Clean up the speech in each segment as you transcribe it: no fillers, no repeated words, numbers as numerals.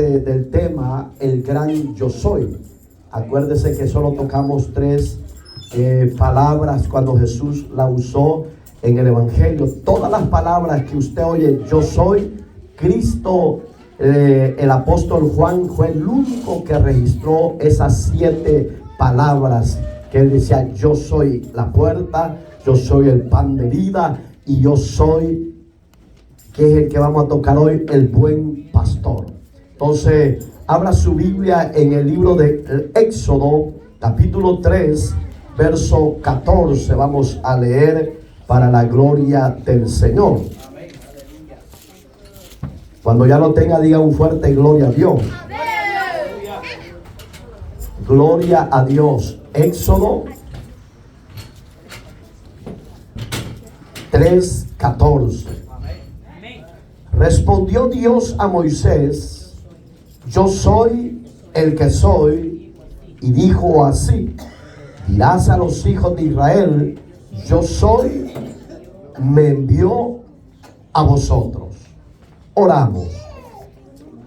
del tema el gran yo soy. Acuérdese que solo tocamos tres palabras cuando Jesús la usó en el Evangelio. Todas las palabras que usted oye, yo soy, Cristo, el apóstol Juan fue el único que registró esas 7 palabras que él decía: yo soy la puerta, yo soy el pan de vida y yo soy, que es el que vamos a tocar hoy, el buen pastor. Entonces, abra su Biblia en el libro de Éxodo, capítulo 3, verso 14. Vamos a leer para la gloria del Señor. Cuando ya lo tenga, diga un fuerte gloria a Dios. Gloria a Dios. Éxodo 3:14. Respondió Dios a Moisés: yo soy el que soy. Y dijo así: dirás a los hijos de Israel, yo soy, me envió a vosotros. Oramos.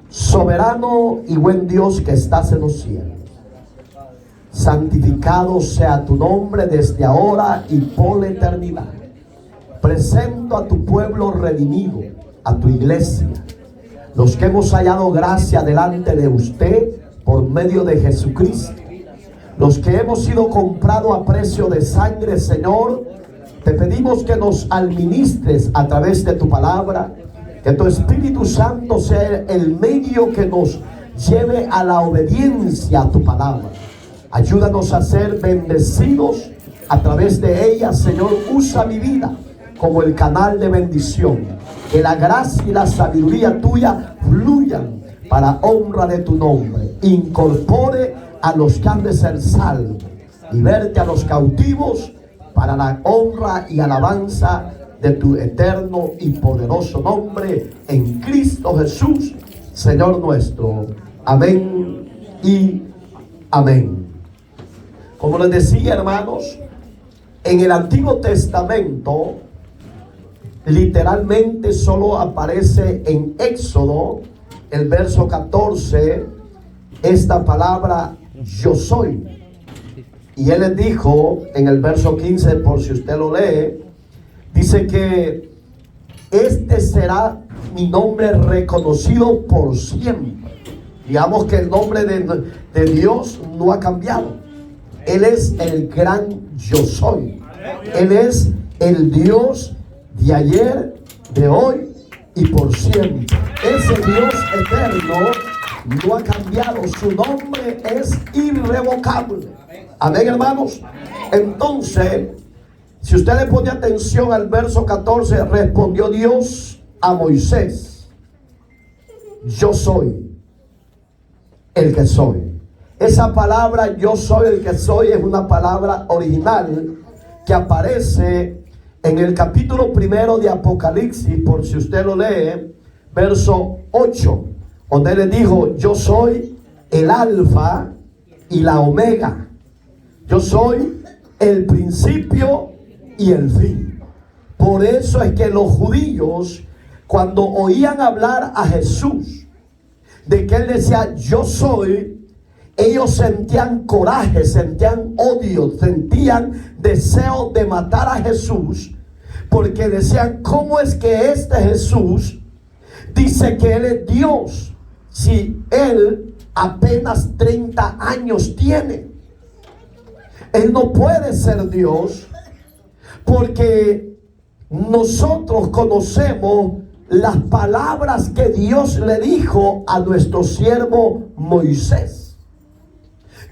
Soberano y buen Dios que estás en los cielos, santificado sea tu nombre desde ahora y por la eternidad. Presento a tu pueblo redimido, a tu iglesia, los que hemos hallado gracia delante de usted por medio de Jesucristo, los que hemos sido comprados a precio de sangre. Señor, te pedimos que nos administres a través de tu palabra, que tu Espíritu Santo sea el medio que nos lleve a la obediencia a tu palabra. Ayúdanos a ser bendecidos a través de ella. Señor, usa mi vida como el canal de bendición. Que la gracia y la sabiduría tuya fluyan para honra de tu nombre. Incorpore a los que han de ser salvos. Liberte a los cautivos para la honra y alabanza de tu eterno y poderoso nombre, en Cristo Jesús, Señor nuestro. Amén y amén. Como les decía, hermanos, en el Antiguo Testamento literalmente solo aparece en Éxodo, el verso 14, esta palabra yo soy. Y él les dijo en el verso 15, por si usted lo lee, dice que este será mi nombre reconocido por siempre. Digamos que el nombre de Dios no ha cambiado. Él es el gran yo soy. Él es el Dios de ayer, de hoy y por siempre. Ese Dios eterno no ha cambiado. Su nombre es irrevocable. Amén, hermanos. Entonces, si usted le pone atención al verso 14, respondió Dios a Moisés: yo soy el que soy. Esa palabra yo soy el que soy es una palabra original que aparece en el capítulo 1 de Apocalipsis, por si usted lo lee, verso 8, donde le dijo: yo soy el alfa y la omega. Yo soy el principio y el fin. Por eso es que los judíos, cuando oían hablar a Jesús de que él decía yo soy, ellos sentían coraje, sentían odio, sentían deseo de matar a Jesús, porque decían: ¿cómo es que este Jesús dice que él es Dios si él apenas 30 años tiene? Él no puede ser Dios, porque nosotros conocemos las palabras que Dios le dijo a nuestro siervo Moisés.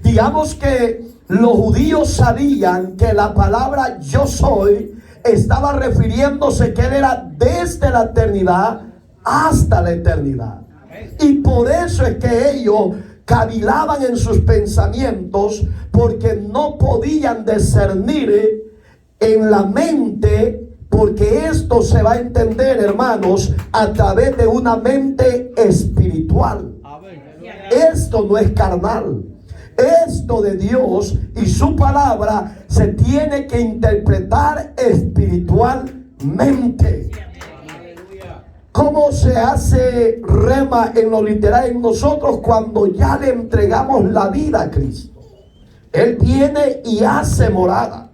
Digamos que los judíos sabían que la palabra yo soy estaba refiriéndose que él era desde la eternidad hasta la eternidad. Y por eso es que ellos cavilaban en sus pensamientos, porque no podían discernir en la mente, porque esto se va a entender, hermanos, a través de una mente espiritual. Esto no es carnal. Esto de Dios y su palabra se tiene que interpretar espiritualmente. ¿Cómo se hace rema en lo literal en nosotros cuando ya le entregamos la vida a Cristo? Él viene y hace morada.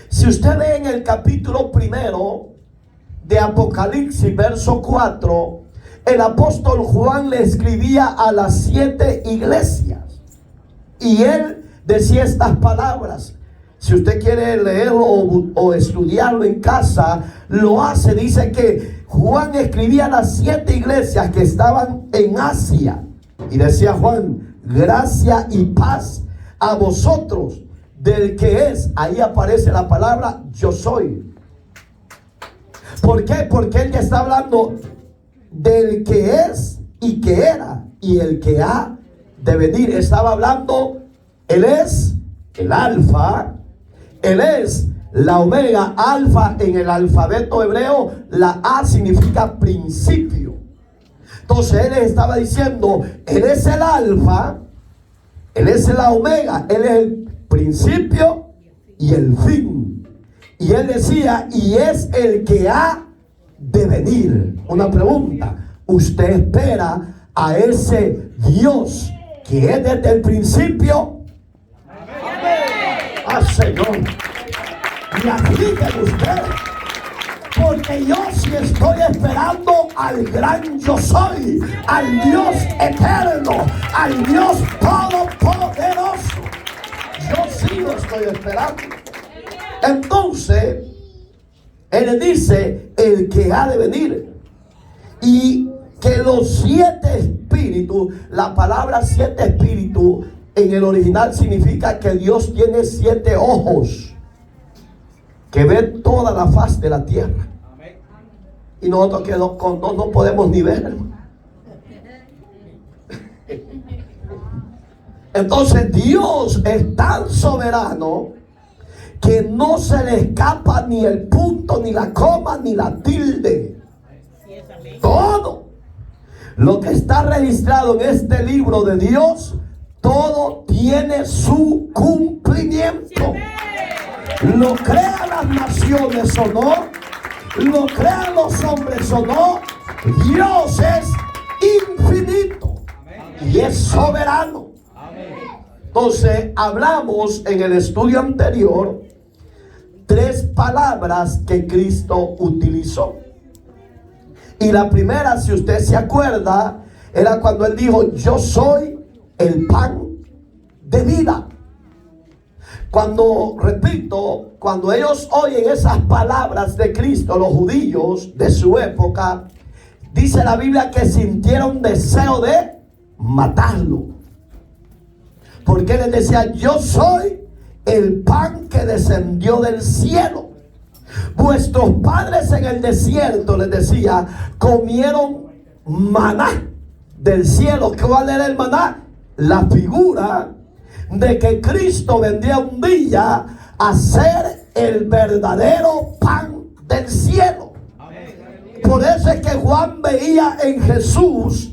Si usted ve en el capítulo 1 de Apocalipsis, verso 4, el apóstol Juan le escribía a las 7 iglesias. Y él decía estas palabras. Si usted quiere leerlo o estudiarlo en casa, lo hace. Dice que Juan escribía a las 7 iglesias que estaban en Asia. Y decía Juan: gracia y paz a vosotros del que es. Ahí aparece la palabra yo soy. ¿Por qué? Porque él ya está hablando del que es y que era y el que ha de venir. Estaba hablando, él es el alfa, él es la omega. Alfa en el alfabeto hebreo, la A significa principio. Entonces él estaba diciendo, él es el alfa, él es la omega, él es el principio y el fin. Y él decía, y es el que ha de venir. Una pregunta: ¿usted espera a ese Dios que es desde el principio? ¡Ah, Señor! Y afíjese usted, porque yo sí estoy esperando al gran yo soy, al Dios eterno, al Dios todopoderoso. Yo sí lo estoy esperando. Entonces él dice el que ha de venir. Y que los 7 espíritus, la palabra 7 espíritus en el original significa que Dios tiene 7 ojos que ven toda la faz de la tierra. Y nosotros que con 2 no podemos ni ver, hermano. Entonces Dios es tan soberano que no se le escapa ni el punto, ni la coma, ni la tilde. Todo lo que está registrado en este libro de Dios, todo tiene su cumplimiento. Lo crean las naciones o no, lo crean los hombres o no, Dios es infinito y es soberano. Entonces hablamos en el estudio anterior 3 palabras que Cristo utilizó. Y la primera, si usted se acuerda, era cuando él dijo: yo soy el pan de vida. Cuando, repito, cuando ellos oyen esas palabras de Cristo, los judíos de su época, dice la Biblia que sintieron deseo de matarlo. Porque él les decía: yo soy el pan que descendió del cielo. Vuestros padres en el desierto, les decía, comieron maná del cielo. ¿Cuál era el maná? La figura de que Cristo vendría un día a ser el verdadero pan del cielo. Por eso es que Juan veía en Jesús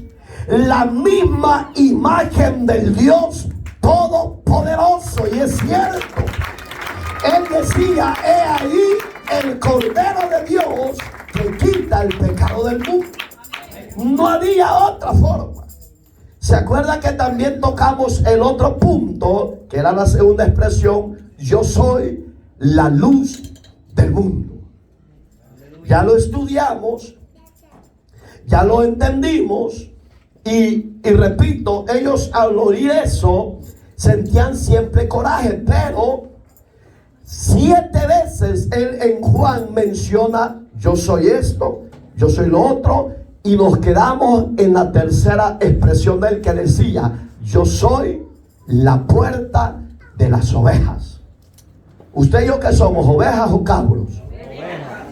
la misma imagen del Dios todopoderoso. Y es cierto, él decía: he ahí el Cordero de Dios que quita el pecado del mundo. No había otra forma. ¿Se acuerda que también tocamos el otro punto, que era la segunda expresión? Yo soy la luz del mundo. Ya lo estudiamos, ya lo entendimos. Y repito, ellos al oír eso sentían siempre coraje, pero 7 veces él en Juan menciona: yo soy esto, yo soy lo otro. Y nos quedamos en la tercera expresión de él, que decía: yo soy la puerta de las ovejas. ¿Usted y yo qué somos? ¿Ovejas o cabros? Ovejas.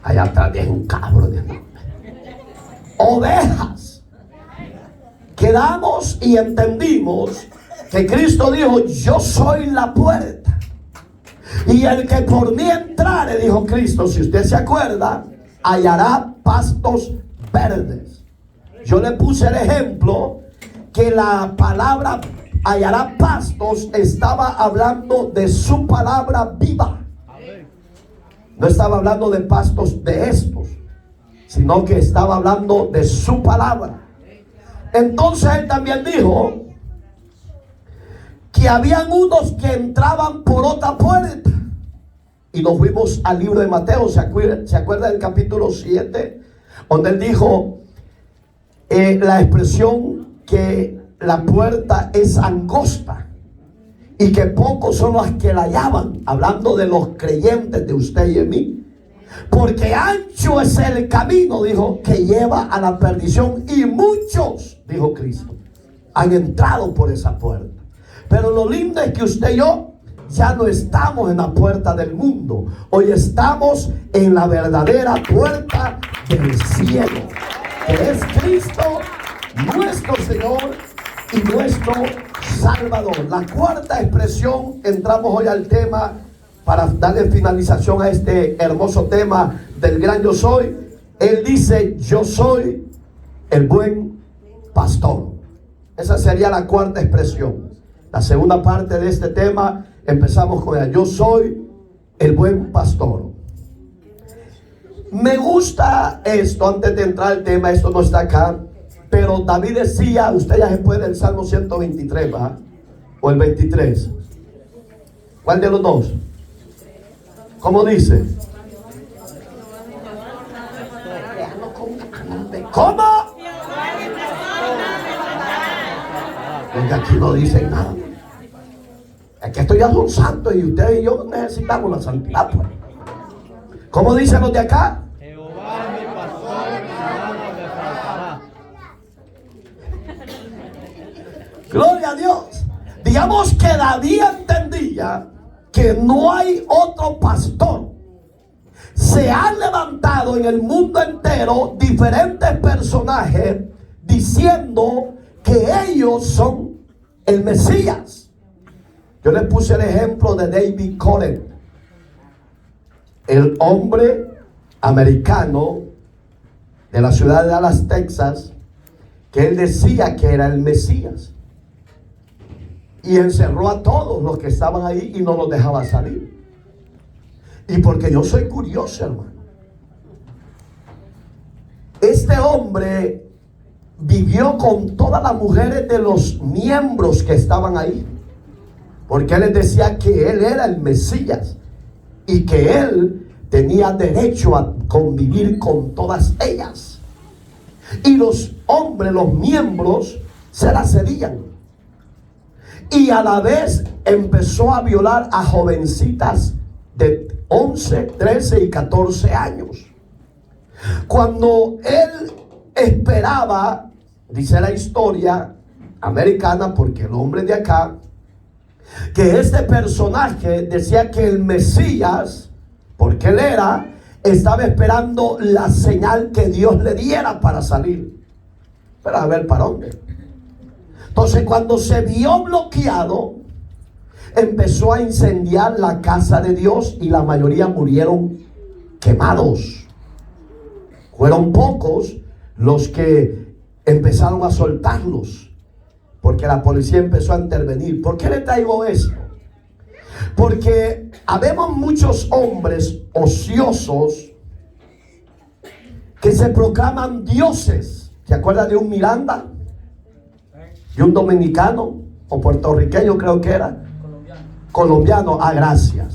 Allá atrás viene un cabro de nombre. Ovejas. Quedamos y entendimos que Cristo dijo: yo soy la puerta, y el que por mí entrare, dijo Cristo, si usted se acuerda, hallará pastos verdes. Yo le puse el ejemplo que la palabra hallará pastos estaba hablando de su palabra viva. No estaba hablando de pastos de estos, sino que estaba hablando de su palabra. Entonces él también dijo que habían unos que entraban por otra puerta. Y nos fuimos al libro de Mateo. ¿Se acuerda del capítulo 7? Donde él dijo la expresión que la puerta es angosta y que pocos son los que la llaman, hablando de los creyentes, de usted y de mí. Porque ancho es el camino, dijo, que lleva a la perdición, y muchos, dijo Cristo, han entrado por esa puerta. Pero lo lindo es que usted y yo ya no estamos en la puerta del mundo. Hoy estamos en la verdadera puerta del cielo, que es Cristo, nuestro Señor y nuestro Salvador. La cuarta expresión, entramos hoy al tema para darle finalización a este hermoso tema del gran yo soy. Él dice: yo soy el buen pastor. Esa sería la cuarta expresión. La segunda parte de este tema empezamos con ella: yo soy el buen pastor. Me gusta esto. Antes de entrar al tema, esto no está acá, pero David decía, usted ya se puede, el Salmo 123, ¿va? O el 23. ¿Cuál de los dos? ¿Cómo dice? ¿Cómo? Porque aquí no dicen nada. Es que estos ya son santos y ustedes y yo necesitamos la santidad, pues. ¿Cómo dicen los de acá? Jehová es mi pastor y nada me faltará. Gloria a Dios. Digamos que David entendía que no hay otro pastor. Se han levantado en el mundo entero diferentes personajes diciendo que ellos son el Mesías. Yo les puse el ejemplo de David Cohen, el hombre americano de la ciudad de Dallas, Texas, que él decía que era el Mesías. Y encerró a todos los que estaban ahí y no los dejaba salir. Y porque yo soy curioso, hermano. Este hombre vivió con todas las mujeres de los miembros que estaban ahí. Porque él les decía que él era el Mesías y que él tenía derecho a convivir con todas ellas. Y los hombres, los miembros, se las cedían. Y a la vez empezó a violar a jovencitas de 11, 13 y 14 años. Cuando él esperaba, dice la historia americana, porque el hombre de acá, que este personaje decía que el Mesías, porque él estaba esperando la señal que Dios le diera para salir. Pero a ver, ¿para dónde? Entonces, cuando se vio bloqueado, empezó a incendiar la casa de Dios y la mayoría murieron quemados. Fueron pocos los que empezaron a soltarlos, porque la policía empezó a intervenir. ¿Por qué le traigo esto? Porque habemos muchos hombres ociosos que se proclaman dioses. ¿Se acuerda de un Miranda? De un dominicano o puertorriqueño, creo que era. Colombiano, gracias.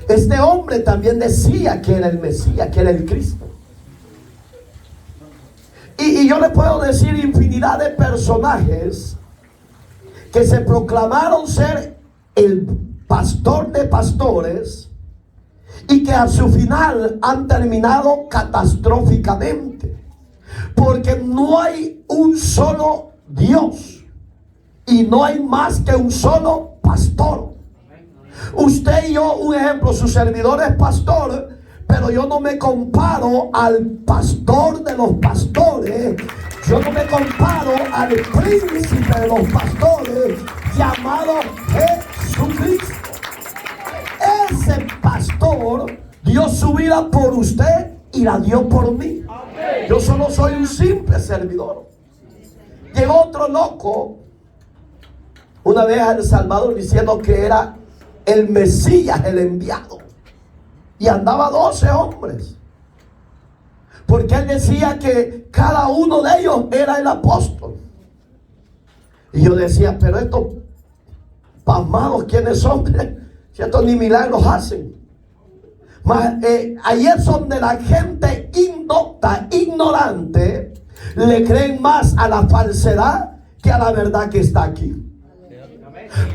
Este hombre también decía que era el Mesías, que era el Cristo. Y yo le puedo decir infinidad de personajes que se proclamaron ser el pastor de pastores y que a su final han terminado catastróficamente, porque no hay un solo Dios y no hay más que un solo pastor. Usted y yo, un ejemplo, su servidor es pastor, pero yo no me comparo al pastor de los pastores. Yo no me comparo al príncipe de los pastores llamado Jesucristo. Ese pastor dio su vida por usted y la dio por mí. Yo solo soy un simple servidor. Llegó otro loco una vez a El Salvador diciendo que era el Mesías, el enviado. y andaba 12 hombres. Porque él decía que cada uno de ellos era el apóstol. Y yo decía, pero estos pasmados, ¿quiénes son? Si estos ni milagros hacen. Mas, ahí es donde la gente indocta, ignorante, le creen más a la falsedad que a la verdad que está aquí.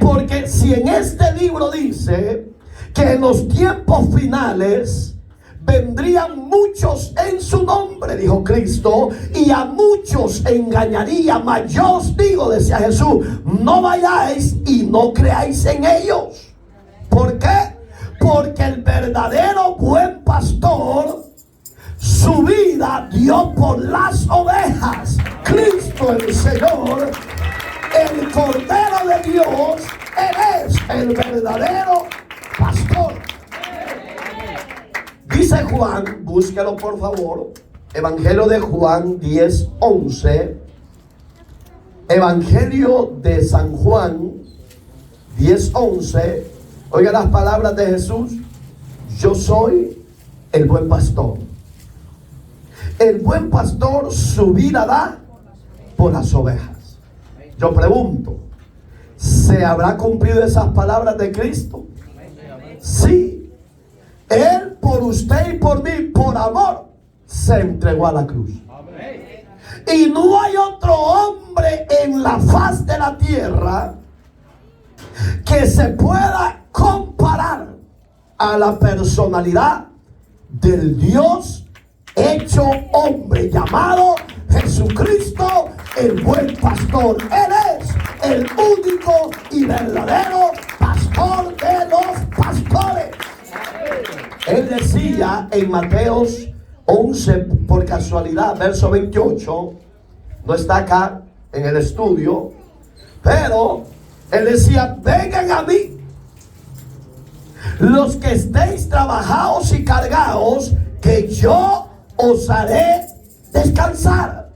Porque si en este libro dice que en los tiempos finales vendrían muchos en su nombre, dijo Cristo, y a muchos engañaría, mas yo os digo, decía Jesús, no vayáis y no creáis en ellos. ¿Por qué? Porque el verdadero buen pastor su vida dio por las ovejas. Cristo el Señor, el Cordero de Dios, Él es el verdadero pastor. Dice Juan, búsquelo por favor, Evangelio de Juan 10:11, Evangelio de San Juan 10:11. Oiga las palabras de Jesús: yo soy el buen pastor. El buen pastor su vida da por las ovejas. Yo pregunto, ¿se habrá cumplido esas palabras de Cristo? Sí. Él por usted y por mí, por amor, se entregó a la cruz. Y no hay otro hombre en la faz de la tierra que se pueda comparar a la personalidad del Dios hecho hombre, llamado Jesucristo, el buen pastor. Él es el único y verdadero pastor de los pastores. Él decía en Mateos 11, por casualidad, verso 28, no está acá en el estudio, pero él decía, vengan a mí los que estéis trabajados y cargados, que yo os haré descansar.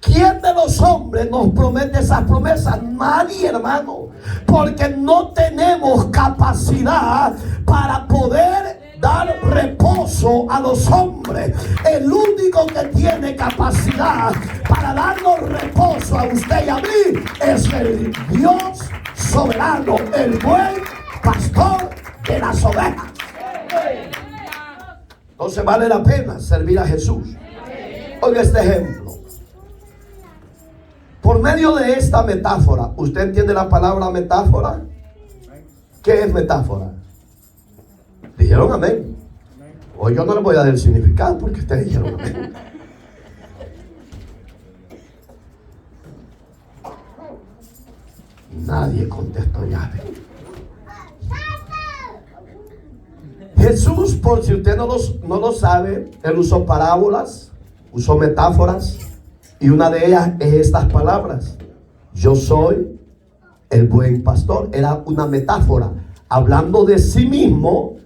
¿Quién de los hombres nos promete esas promesas? Nadie, hermano, porque no tenemos capacidad para poder dar reposo a los hombres. El único que tiene capacidad para darnos reposo a usted y a mí es el Dios soberano, el buen pastor de las ovejas. Entonces vale la pena servir a Jesús. Oiga este ejemplo. Por medio de esta metáfora, ¿usted entiende la palabra metáfora? ¿Qué es metáfora? Dijeron amén. Hoy yo no les voy a dar el significado porque ustedes dijeron amén. Nadie contestó ya. Jesús, por si usted no lo sabe, él usó parábolas, usó metáforas, y una de ellas es estas palabras: yo soy el buen pastor. Era una metáfora hablando de sí mismo,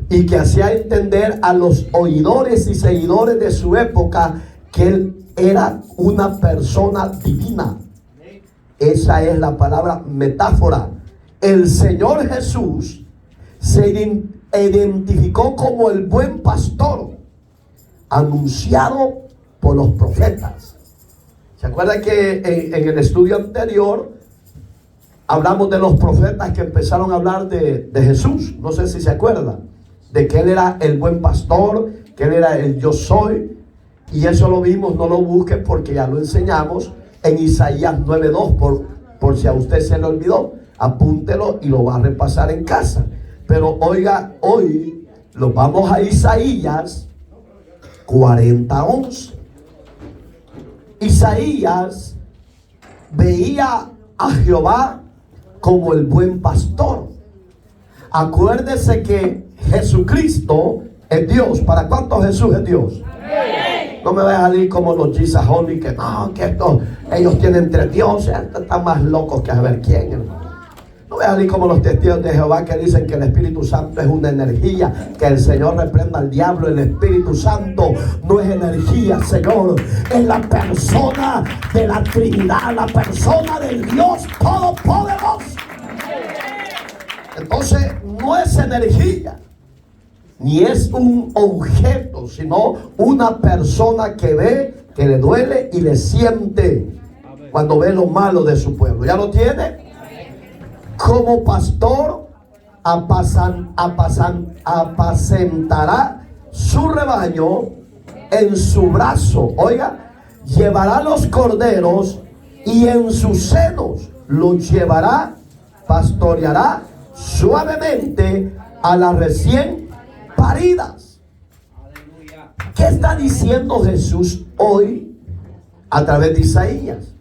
y que hacía entender a los oidores y seguidores de su época que él era una persona divina. Esa es la palabra metáfora. El Señor Jesús se identificó como el buen pastor, anunciado por los profetas. ¿Se acuerdan que en el estudio anterior hablamos de los profetas que empezaron a hablar de Jesús? No sé si se acuerdan de que él era el buen pastor, que él era el yo soy. Y eso lo vimos, no lo busquen porque ya lo enseñamos en Isaías 9:2, por si a usted se le olvidó, apúntelo y lo va a repasar en casa. Pero oiga, hoy lo vamos a Isaías 40:11. Isaías veía a Jehová como el buen pastor. Acuérdese que Jesucristo es Dios. ¿Para cuántos Jesús es Dios? No me vaya a salir como los Gisaholi, que no, que ellos tienen tres dioses. Están más locos que a ver quién, hermano. No voy a salir como los testigos de Jehová que dicen que el Espíritu Santo es una energía, que el Señor reprenda al diablo. El Espíritu Santo no es energía, Señor, es la persona de la Trinidad, la persona del Dios Todopoderoso. Entonces no es energía, ni es un objeto, sino una persona que ve, que le duele y le siente cuando ve lo malo de su pueblo. ¿Ya lo tiene? Como pastor apacentará su rebaño en su brazo. Oiga, llevará los corderos y en sus senos los llevará, pastoreará suavemente a las recién paridas. ¿Qué está diciendo Jesús hoy a través de Isaías?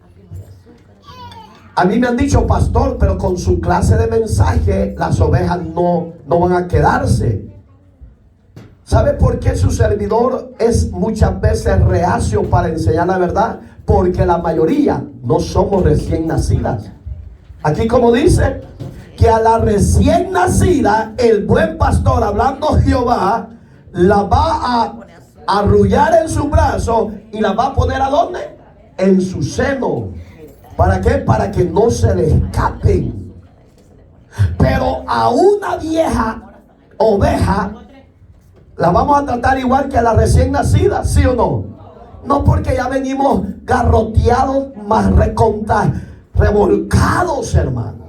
A mí me han dicho, pastor, pero con su clase de mensaje las ovejas no van a quedarse. ¿Sabe por qué su servidor es muchas veces reacio para enseñar la verdad? Porque la mayoría no somos recién nacidas. Aquí como dice, que a la recién nacida el buen pastor, hablando Jehová, la va a arrullar en su brazo y la va a poner ¿a dónde? En su seno. ¿Para qué? Para que no se le escapen. Pero a una vieja oveja la vamos a tratar igual que a la recién nacida, ¿sí o no? No, porque ya venimos garroteados, más revolcados, hermano.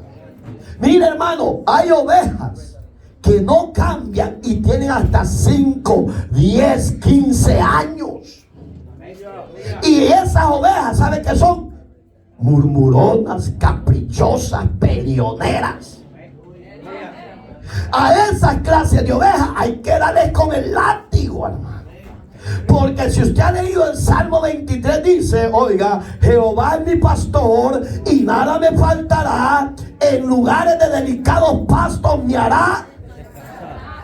Mire, hermano, hay ovejas que no cambian y tienen hasta 5, 10, 15 años. Y esas ovejas, ¿sabe qué son? Murmuronas, caprichosas, peleoneras. A esas clases de ovejas hay que darles con el látigo, hermano. Porque si usted ha leído el Salmo 23, dice, oiga, Jehová es mi pastor y nada me faltará. En lugares de delicados pastos me hará,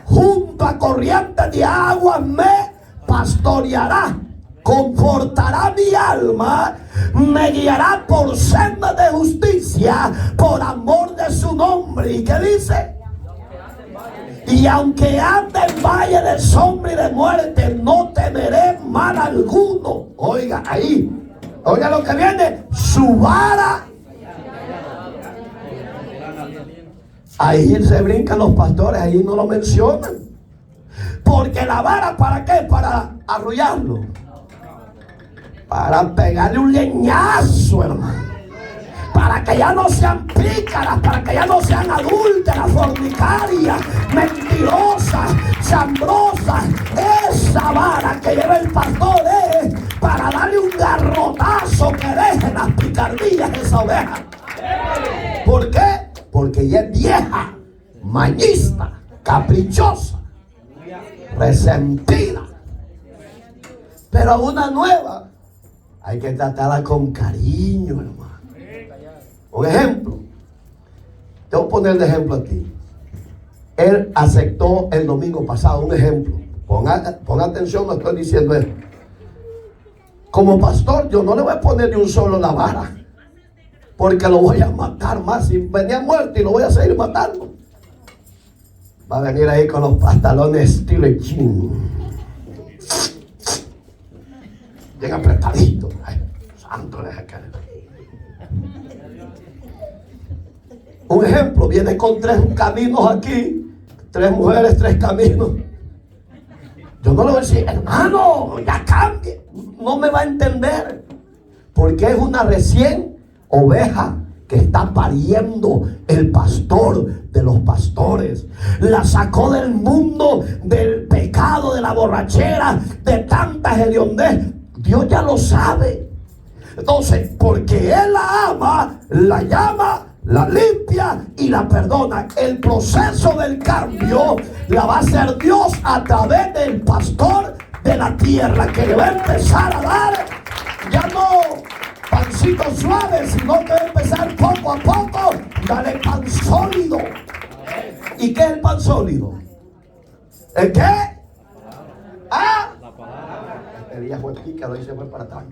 junto a corrientes de agua me pastoreará. Confortará mi alma, me guiará por sendas de justicia, por amor de su nombre. ¿Y qué dice? Y aunque ande en valle de sombra y de muerte, no temeré mal alguno. Oiga, ahí, oiga lo que viene, su vara. Ahí se brincan los pastores, ahí no lo mencionan. Porque la vara, ¿para qué? Para arrullarlo. Para pegarle un leñazo, hermano. Para que ya no sean pícaras, para que ya no sean adúlteras, fornicarias, mentirosas, chambrosas. Esa vara que lleva el pastor es para darle un garrotazo que deje las picardías de esa oveja. ¿Por qué? Porque ella es vieja, mañista, caprichosa, resentida. Pero a una nueva hay que tratarla con cariño, hermano. Un ejemplo. Te voy a poner de ejemplo a ti. Él aceptó el domingo pasado, un ejemplo. Ponga atención, no estoy diciendo esto. Como pastor, yo no le voy a poner ni un solo la vara, porque lo voy a matar más. Si venía muerto y lo voy a seguir matando, va a venir ahí con los pantalones estilo jean, bien apretadito. Ay, santo, deja caer. Un ejemplo, viene con 3 caminos aquí, 3 mujeres, 3 caminos. Yo no le voy a decir, hermano, ya cambie. No me va a entender, porque es una recién oveja que está pariendo el pastor de los pastores. La sacó del mundo del pecado, de la borrachera, de tanta hediondez. Dios ya lo sabe. Entonces, porque Él la ama, la llama, la limpia y la perdona. El proceso del cambio la va a hacer Dios a través del pastor de la tierra, que le va a empezar a dar ya no pancito suave, sino que va a empezar poco a poco. Dale pan sólido. ¿Y qué es el pan sólido? ¿El qué? ¿Ah? El día fue pícaro y se fue para atrás.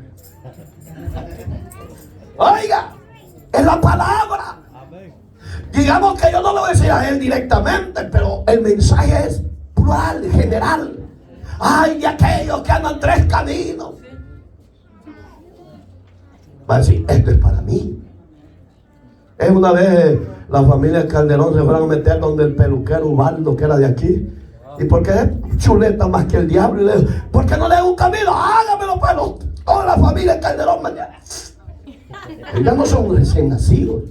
Oiga, es la palabra. Digamos que yo no le voy a decir a él directamente, pero el mensaje es plural, general. Ay, de aquellos que andan 3 caminos. Va a decir, esto es para mí. Es una vez la familia Calderón se fueron a meter donde el peluquero Ubaldo, que era de aquí, ¿Y por qué es chuleta más que el diablo? Y le digo, ¿por qué no le da un camino? Hágamelo, pero toda la familia Calderón mañana. Ellos no son recién nacidos.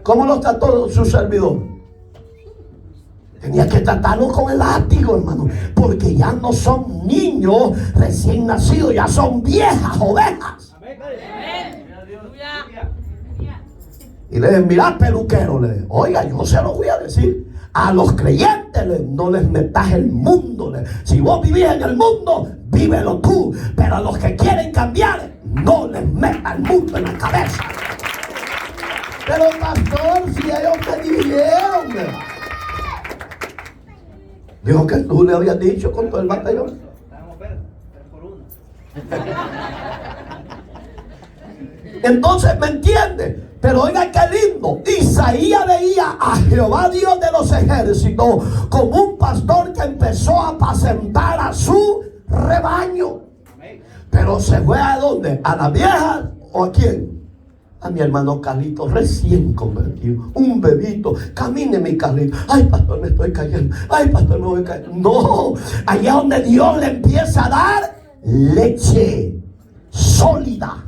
¿Cómo los trató su servidor? Tenía que tratarlos con el látigo, hermano, porque ya no son niños recién nacidos, ya son viejas ovejas. Y le dije, mira, peluquero, le dije, oiga, yo se lo voy a decir. A los creyentes no les metas el mundo. Si vos vivís en el mundo, vívelo tú. Pero a los que quieren cambiar, no les metas el mundo en la cabeza. Pero pastor, si ellos me dijeron. Dijo que tú le habías dicho con todo el batallón. Entonces, ¿me entiende? Pero oiga qué lindo. Isaías veía a Jehová Dios de los ejércitos como un pastor que empezó a apacentar a su rebaño. Pero se fue ¿a dónde? ¿A la vieja o a quién? A mi hermano Carlito, recién convertido, un bebito. Camine mi Carlito. Ay, pastor, me estoy cayendo. Ay, pastor, me voy a caer. No, allá donde Dios le empieza a dar leche sólida.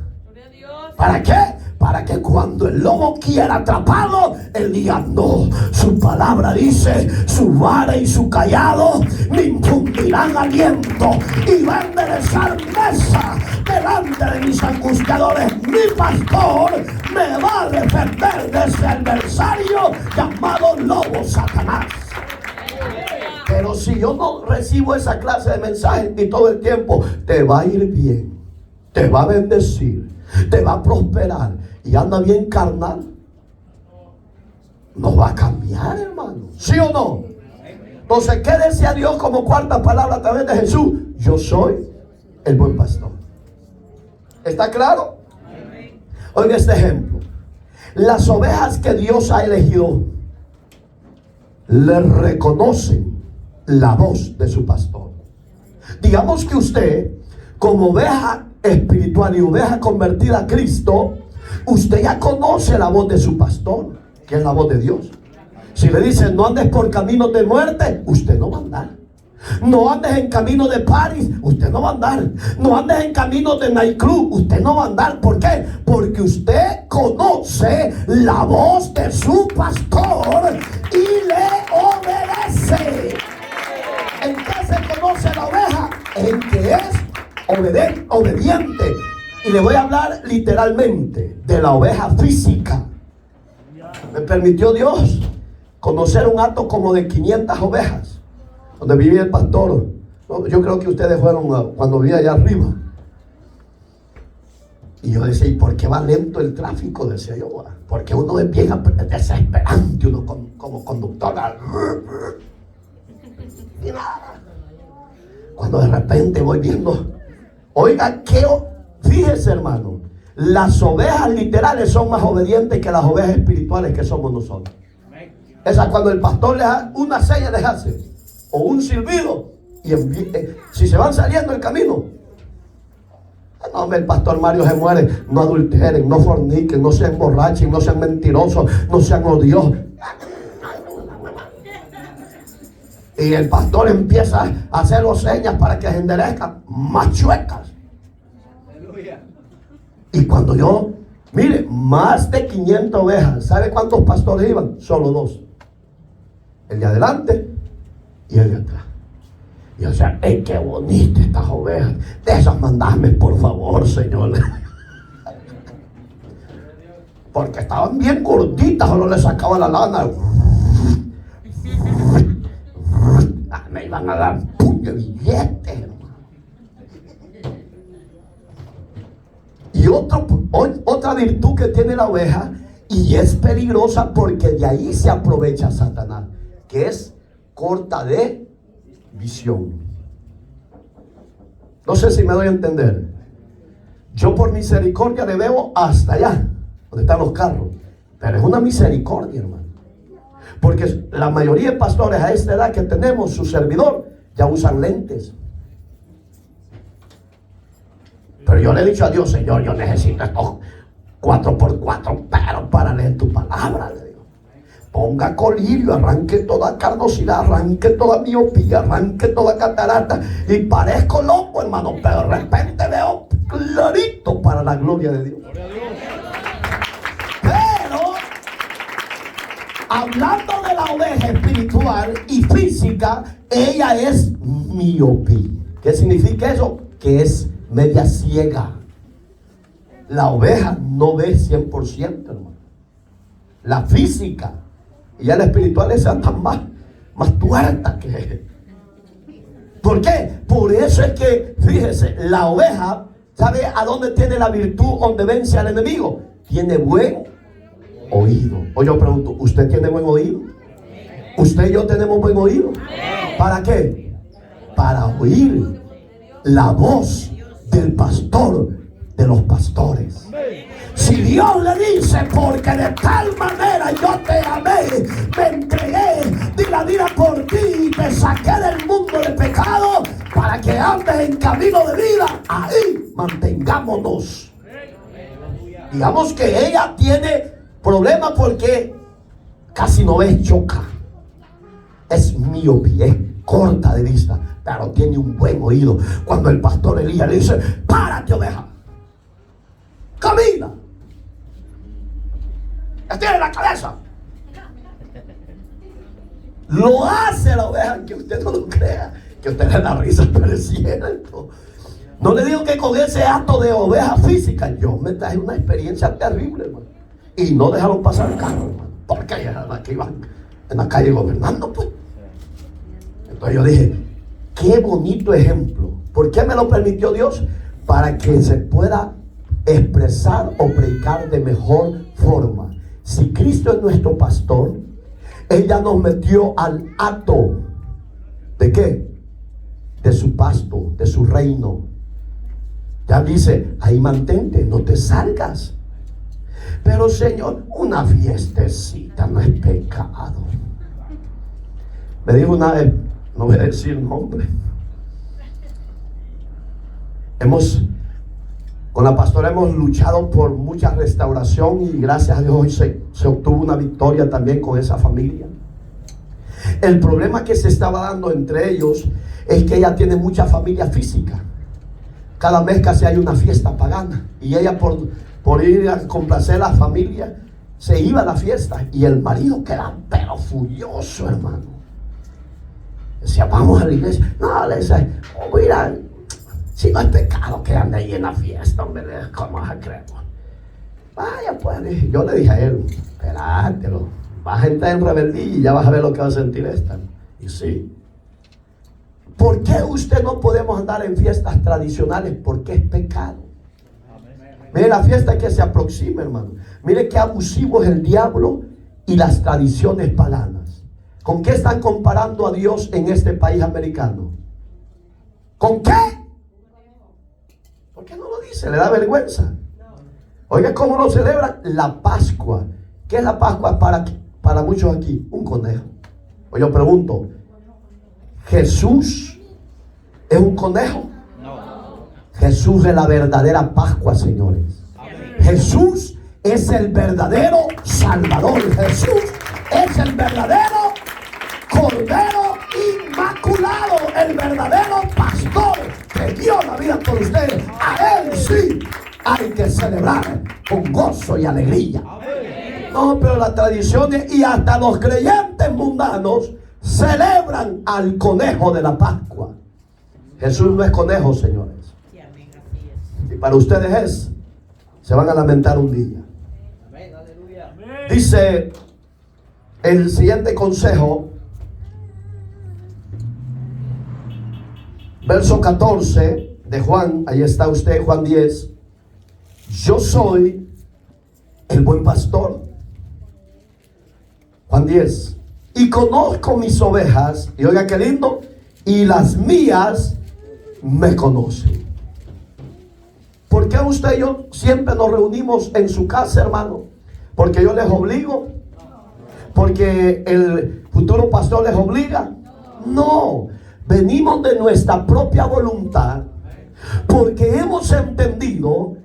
¿Para qué? Para que cuando el lobo quiera atraparlo, él diga no. Su palabra dice, su vara y su cayado me infundirán aliento y va a enderezar mesa delante de mis angustiadores. Mi pastor me va a defender de ese adversario llamado lobo Satanás. Pero si yo no recibo esa clase de mensajes y todo el tiempo, te va a ir bien, te va a bendecir, te va a prosperar y anda bien carnal, no va a cambiar, hermano. ¿Sí o no? Entonces, ¿qué decía Dios como cuarta palabra a través de Jesús? Yo soy el buen pastor. ¿Está claro? Oiga este ejemplo. Las ovejas que Dios ha elegido le reconocen la voz de su pastor. Digamos que usted, como oveja espiritual y oveja convertida a Cristo, usted ya conoce la voz de su pastor, que es la voz de Dios. Si le dicen no andes por caminos de muerte, usted no va a andar. No andes en camino de París, usted no va a andar. No andes en camino de nightclub, usted no va a andar. ¿Por qué? Porque usted conoce la voz de su pastor y le obedece. ¿En qué se conoce la oveja? En que es obediente. Y le voy a hablar literalmente de la oveja física. Me permitió Dios conocer un hato como de 500 ovejas, donde vivía el pastor. Yo creo que ustedes fueron cuando vivía allá arriba. Y yo decía, ¿y por qué va lento el tráfico? Decía yo, porque uno es bien desesperante, uno como conductor. Y nada. Cuando de repente voy viendo, oiga, fíjese, hermano, las ovejas literales son más obedientes que las ovejas espirituales que somos nosotros. Esas cuando el pastor les da una seña, les hace, o un silbido, y si se van saliendo el camino, no, hombre, el pastor Mario se muere. No adulteren, no forniquen, no se emborrachen, no sean mentirosos, no sean odiosos. Y el pastor empieza a hacer los señas para que se enderezcan más chuecas. Y cuando yo, mire, más de 500 ovejas, ¿sabe cuántos pastores iban? Solo 2. El de adelante y el de atrás. Y o sea, ¡ay, qué bonita estas ovejas! De esas mandadme, por favor, Señor. Porque estaban bien gorditas, solo le sacaba la lana. Me iban a dar puño billetes, hermano. Y otra virtud que tiene la oveja, y es peligrosa porque de ahí se aprovecha Satanás, que es corta de visión. No sé si me doy a entender. Yo por misericordia le veo hasta allá, donde están los carros. Pero es una misericordia, hermano. Porque la mayoría de pastores a esta edad que tenemos, su servidor, ya usan lentes. Pero yo le he dicho a Dios, Señor, yo necesito estos 4x4, pero para leer tu palabra, le digo. ponga colirio, arranque toda carnosidad, arranque toda miopía, arranque toda catarata. Y parezco loco, hermano, pero de repente veo clarito para la gloria de Dios. Pero hablando de la oveja espiritual y física, ella es miopía. ¿Qué significa eso? Que es media ciega. La oveja no ve 100%, hermano. La física y ya la espiritual esa anda más tuerta que. ¿Por qué? Por eso es que, fíjese, la oveja, ¿sabe a dónde tiene la virtud donde vence al enemigo? Tiene buen oído. O yo pregunto, ¿usted tiene buen oído? ¿Usted y yo tenemos buen oído? ¿Para qué? Para oír la voz del pastor de los pastores. Si Dios le dice, porque de tal manera yo te amé, me entregué, di la vida por ti y te saqué del mundo de pecado para que andes en camino de vida, ahí mantengámonos. Digamos que ella tiene problemas porque casi no ve, choca, es miopía, es corta de vista, pero tiene un buen oído. Cuando el pastor Elías le dice, párate, oveja, camina, estira la cabeza, lo hace la oveja, aunque usted no lo crea, que usted le da risa, pero es cierto. No le digo que con ese acto de oveja física yo me traje una experiencia terrible, hermano, y no dejaron pasar el carro, hermano, porque aquí iban en la calle gobernando, pues. Entonces yo dije, qué bonito ejemplo. ¿Por qué me lo permitió Dios? Para que se pueda expresar o predicar de mejor forma. Si Cristo es nuestro pastor, Él ya nos metió al acto ¿de qué? De su pasto, de su reino. Ya dice, ahí mantente, no te salgas. Pero Señor, una fiestecita no es pecado. Me dijo una vez, no voy a decir nombre, con la pastora hemos luchado por mucha restauración y gracias a Dios hoy se obtuvo una victoria también con esa familia. El problema que se estaba dando entre ellos es que ella tiene mucha familia física. Cada mes casi hay una fiesta pagana y ella por ir a complacer a la familia se iba a la fiesta y el marido queda pero furioso, hermano. Decía, vamos a la iglesia. No, le decía, oh, mira, si no es pecado que ande ahí en la fiesta, hombre, ¿cómo vas a creer? Vaya, pues, yo le dije a él, esperátelo, vas a entrar en rebeldía y ya vas a ver lo que va a sentir esta. Y sí. ¿Por qué usted no podemos andar en fiestas tradicionales? Porque es pecado. Mire la fiesta que se aproxima, hermano. Mire qué abusivo es el diablo y las tradiciones paganas. ¿Con qué están comparando a Dios en este país americano? ¿Con qué? ¿Por qué no lo dice? ¿Le da vergüenza? Oiga, ¿cómo lo celebran? La Pascua. ¿Qué es la Pascua para muchos aquí? Un conejo. O yo pregunto, ¿Jesús es un conejo? No. Jesús es la verdadera Pascua, señores. Amén. Jesús es el verdadero Salvador. Jesús es el verdadero Cordero Inmaculado, el verdadero pastor que dio la vida por ustedes. A Él sí hay que celebrar con gozo y alegría. Amén. No, pero las tradiciones y hasta los creyentes mundanos celebran al conejo de la Pascua. Jesús no es conejo, señores. Y para ustedes se van a lamentar un día. Dice el siguiente consejo, verso 14 de Juan, ahí está usted, Juan 10. Yo soy el buen pastor. Juan 10. Y conozco mis ovejas, y oiga qué lindo, y las mías me conocen. ¿Por qué usted y yo siempre nos reunimos en su casa, hermano? ¿Porque yo les obligo? ¿Porque el futuro pastor les obliga? No, venimos de nuestra propia voluntad, porque hemos entendido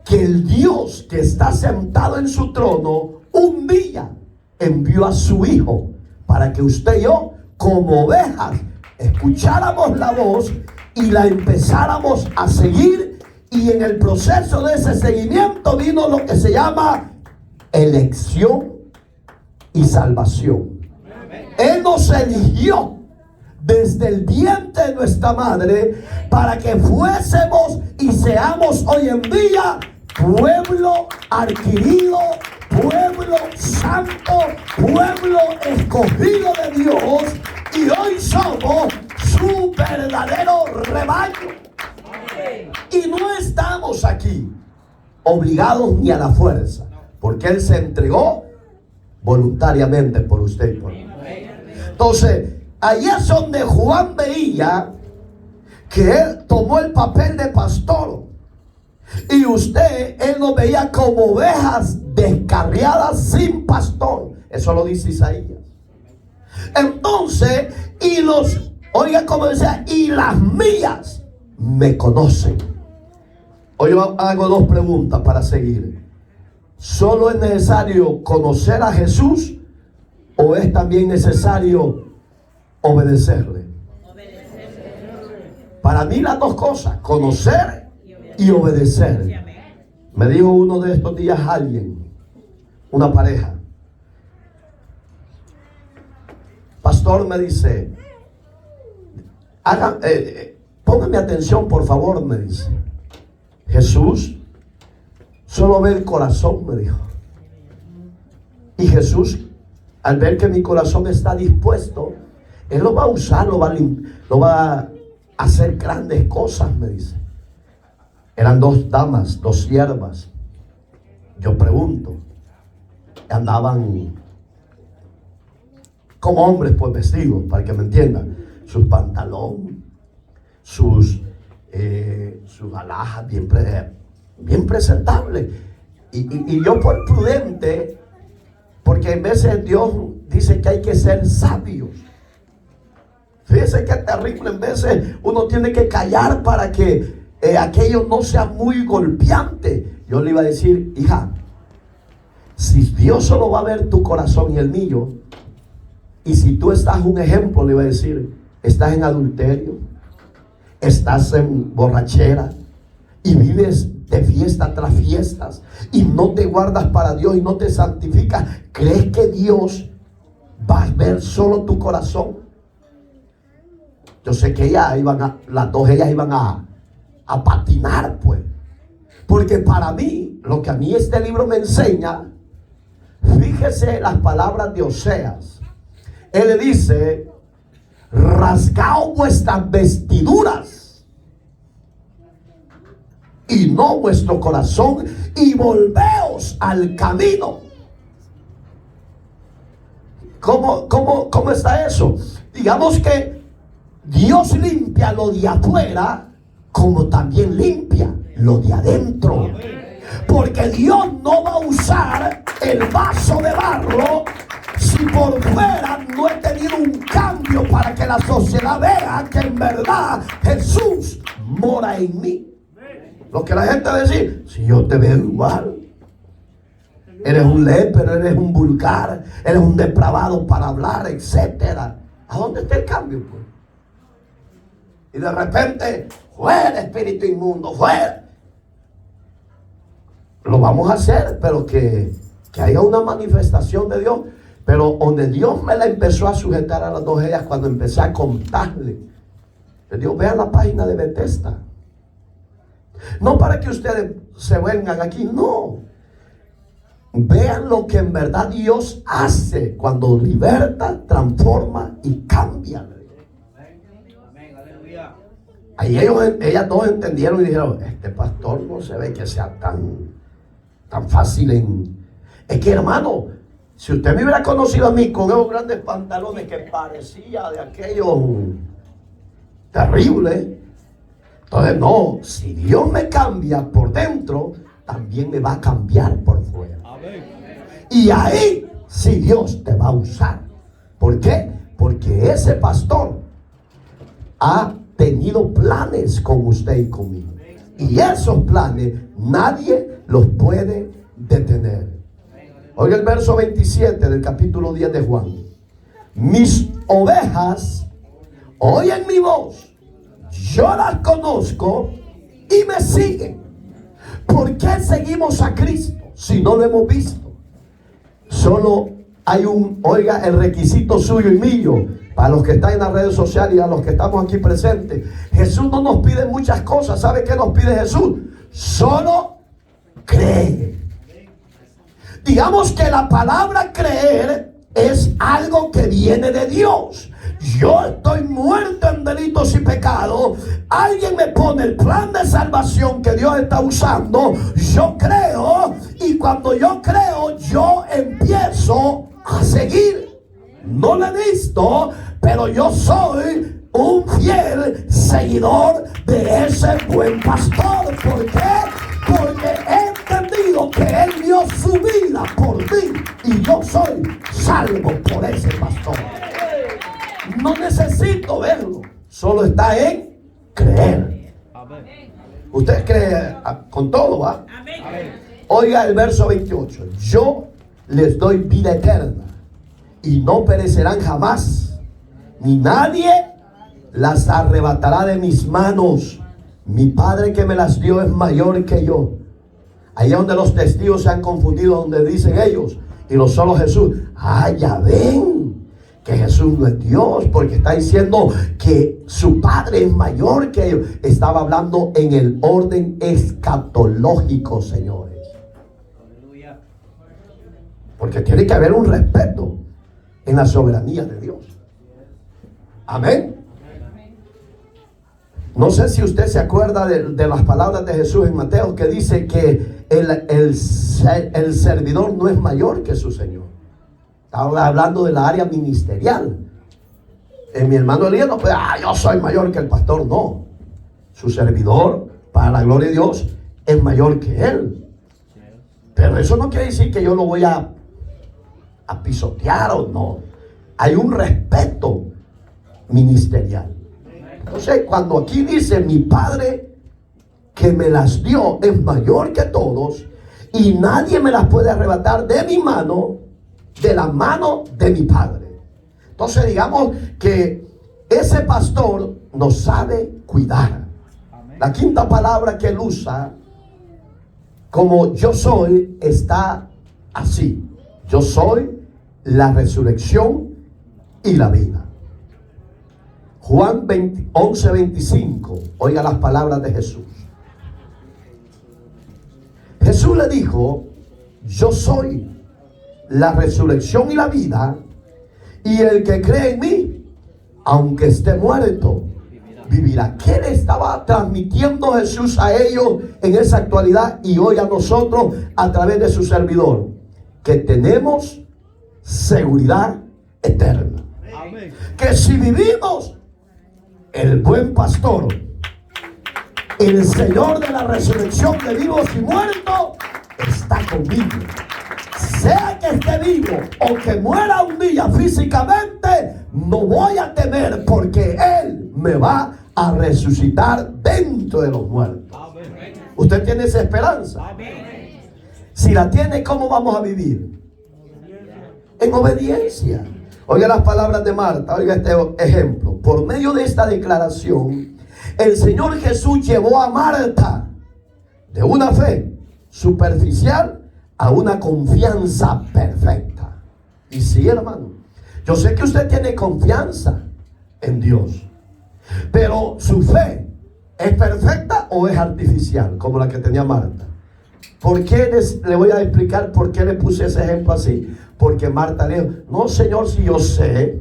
que el Dios que está sentado en su trono, un día envió a su Hijo para que usted y yo, como ovejas, escucháramos la voz y la empezáramos a seguir. Y en el proceso de ese seguimiento vino lo que se llama elección y salvación. Él nos eligió desde el vientre de nuestra madre para que fuésemos y seamos hoy en día pueblo adquirido, pueblo santo, pueblo escogido de Dios, y hoy somos su verdadero rebaño. Y no estamos aquí obligados ni a la fuerza, porque Él se entregó voluntariamente por usted y por mí. Entonces, ahí es donde Juan veía que Él tomó el papel de pastor. Y él nos veía como ovejas descarriadas sin pastor. Eso lo dice Isaías. Entonces, oiga como decía, y las mías me conocen. Hoy yo hago dos preguntas para seguir. ¿Solo es necesario conocer a Jesús o es también necesario obedecerle? Para mí las dos cosas, conocer y obedecer. Me dijo uno de estos días alguien, una pareja, pastor, me dice, póngame atención por favor, me dice. Jesús solo ve el corazón, me dijo. Y Jesús, al ver que mi corazón está dispuesto, Él lo va a usar, lo va a hacer grandes cosas, me dice. Eran dos damas, dos siervas. Yo pregunto, andaban como hombres, pues vestidos, para que me entiendan, sus pantalones, sus alhajas bien presentables. Y yo por prudente, porque en veces Dios dice que hay que ser sabios. Fíjese que es terrible, en veces uno tiene que callar para que aquello no sea muy golpeante. Yo le iba a decir, hija, si Dios solo va a ver tu corazón y el mío, y si tú estás un ejemplo, le iba a decir, estás en adulterio, estás en borrachera y vives de fiesta tras fiestas y no te guardas para Dios y no te santificas, ¿crees que Dios va a ver solo tu corazón? Yo sé que las dos iban a patinar, pues, porque para mí, lo que a mí este libro me enseña, fíjese las palabras de Oseas. Él le dice, rasgaos vuestras vestiduras y no vuestro corazón, y volveos al camino. ¿Cómo está eso? Digamos que Dios limpia lo de afuera, como también limpia lo de adentro. Porque Dios no va a usar el vaso de barro si por fuera no he tenido un cambio para que la sociedad vea que en verdad Jesús mora en mí. Lo que la gente va a decir, si yo te veo igual, eres un lépero, eres un vulgar, eres un depravado para hablar, etcétera. ¿A dónde está el cambio, pues? Y de repente, fuera espíritu inmundo, fuera. Lo vamos a hacer, pero que haya una manifestación de Dios. Pero donde Dios me la empezó a sujetar a las dos ellas, cuando empecé a contarle, le digo, vean la página de Bethesda. No para que ustedes se vengan aquí, no. Vean lo que en verdad Dios hace cuando liberta, transforma y cambia. Ahí ellas dos entendieron y dijeron, este pastor no se ve que sea tan fácil Es que, hermano, si usted me hubiera conocido a mí con esos grandes pantalones que parecía de aquello terrible, entonces no, si Dios me cambia por dentro, también me va a cambiar por fuera. Y ahí sí Dios te va a usar. ¿Por qué? Porque ese pastor ha tenido planes con usted y conmigo. Y esos planes nadie los puede detener. Oiga el verso 27 del capítulo 10 de Juan. Mis ovejas oyen mi voz, yo las conozco y me siguen. ¿Por qué seguimos a Cristo si no lo hemos visto? Solo hay oiga, el requisito suyo y mío, para los que están en las redes sociales y a los que estamos aquí presentes. Jesús no nos pide muchas cosas. ¿Sabe qué nos pide Jesús? Solo cree. Digamos que la palabra creer es algo que viene de Dios. Yo estoy muerto en delitos y pecados. Alguien me pone el plan de salvación que Dios está usando. Yo creo, y cuando yo creo, yo empiezo a seguir. No lo he visto, pero yo soy un fiel seguidor de ese buen pastor. ¿Por qué? Porque he entendido que Él dio su vida por mí y yo soy salvo por ese pastor. No necesito verlo, solo está en creer. Usted cree con todo, ¿va? Oiga el verso 28. Yo les doy vida eterna y no perecerán jamás, ni nadie las arrebatará de mis manos. Mi Padre que me las dio es mayor que yo. Allá donde los testigos se han confundido, donde dicen ellos y lo solo Jesús. Ya ven que Jesús no es Dios, porque está diciendo que su Padre es mayor que ellos. Estaba hablando en el orden escatológico, señores. Porque tiene que haber un respeto en la soberanía de Dios. Amén. No sé si usted se acuerda de las palabras de Jesús en Mateo, que dice que el servidor no es mayor que su Señor. Estaba hablando de la área ministerial. Mi hermano Elías no puede, yo soy mayor que el pastor. No, su servidor, para la gloria de Dios, es mayor que él. Pero eso no quiere decir que yo lo voy a pisotear o no. Hay un respeto ministerial. Entonces, cuando aquí dice mi Padre que me las dio es mayor que todos y nadie me las puede arrebatar de mi mano, de la mano de mi Padre. Entonces, digamos que ese pastor nos sabe cuidar. La quinta palabra que él usa, como yo soy, está así. Yo soy la resurrección y la vida. Juan 11:25. Oiga las palabras de Jesús. Jesús le dijo: yo soy la resurrección y la vida, y el que cree en mí, aunque esté muerto, vivirá. ¿Qué le estaba transmitiendo Jesús a ellos en esa actualidad y hoy a nosotros a través de su servidor? Que tenemos seguridad eterna. Amén. Que si vivimos, el buen pastor, el Señor de la resurrección de vivos y muertos, está conmigo. Sea que esté vivo o que muera un día físicamente, no voy a temer, porque Él me va a resucitar dentro de los muertos. Amén. ¿Usted tiene esa esperanza? Amén. Si la tiene, ¿cómo vamos a vivir? En obediencia. Oiga las palabras de Marta, oiga este ejemplo. Por medio de esta declaración, el Señor Jesús llevó a Marta de una fe superficial a una confianza perfecta. Y sí, hermano, yo sé que usted tiene confianza en Dios, pero su fe ¿es perfecta o es artificial, como la que tenía Marta? ¿Por qué le voy a explicar por qué le puse ese ejemplo así? Porque Marta le dijo: no, Señor, si yo sé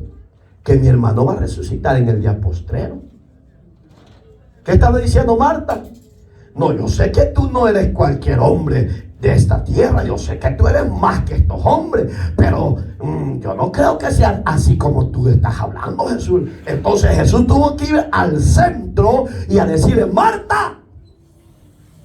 que mi hermano va a resucitar en el día postrero. ¿Qué estaba diciendo Marta? No, yo sé que tú no eres cualquier hombre de esta tierra. Yo sé que tú eres más que estos hombres, pero yo no creo que sea así como tú estás hablando, Jesús. Entonces Jesús tuvo que ir al centro y a decirle: Marta,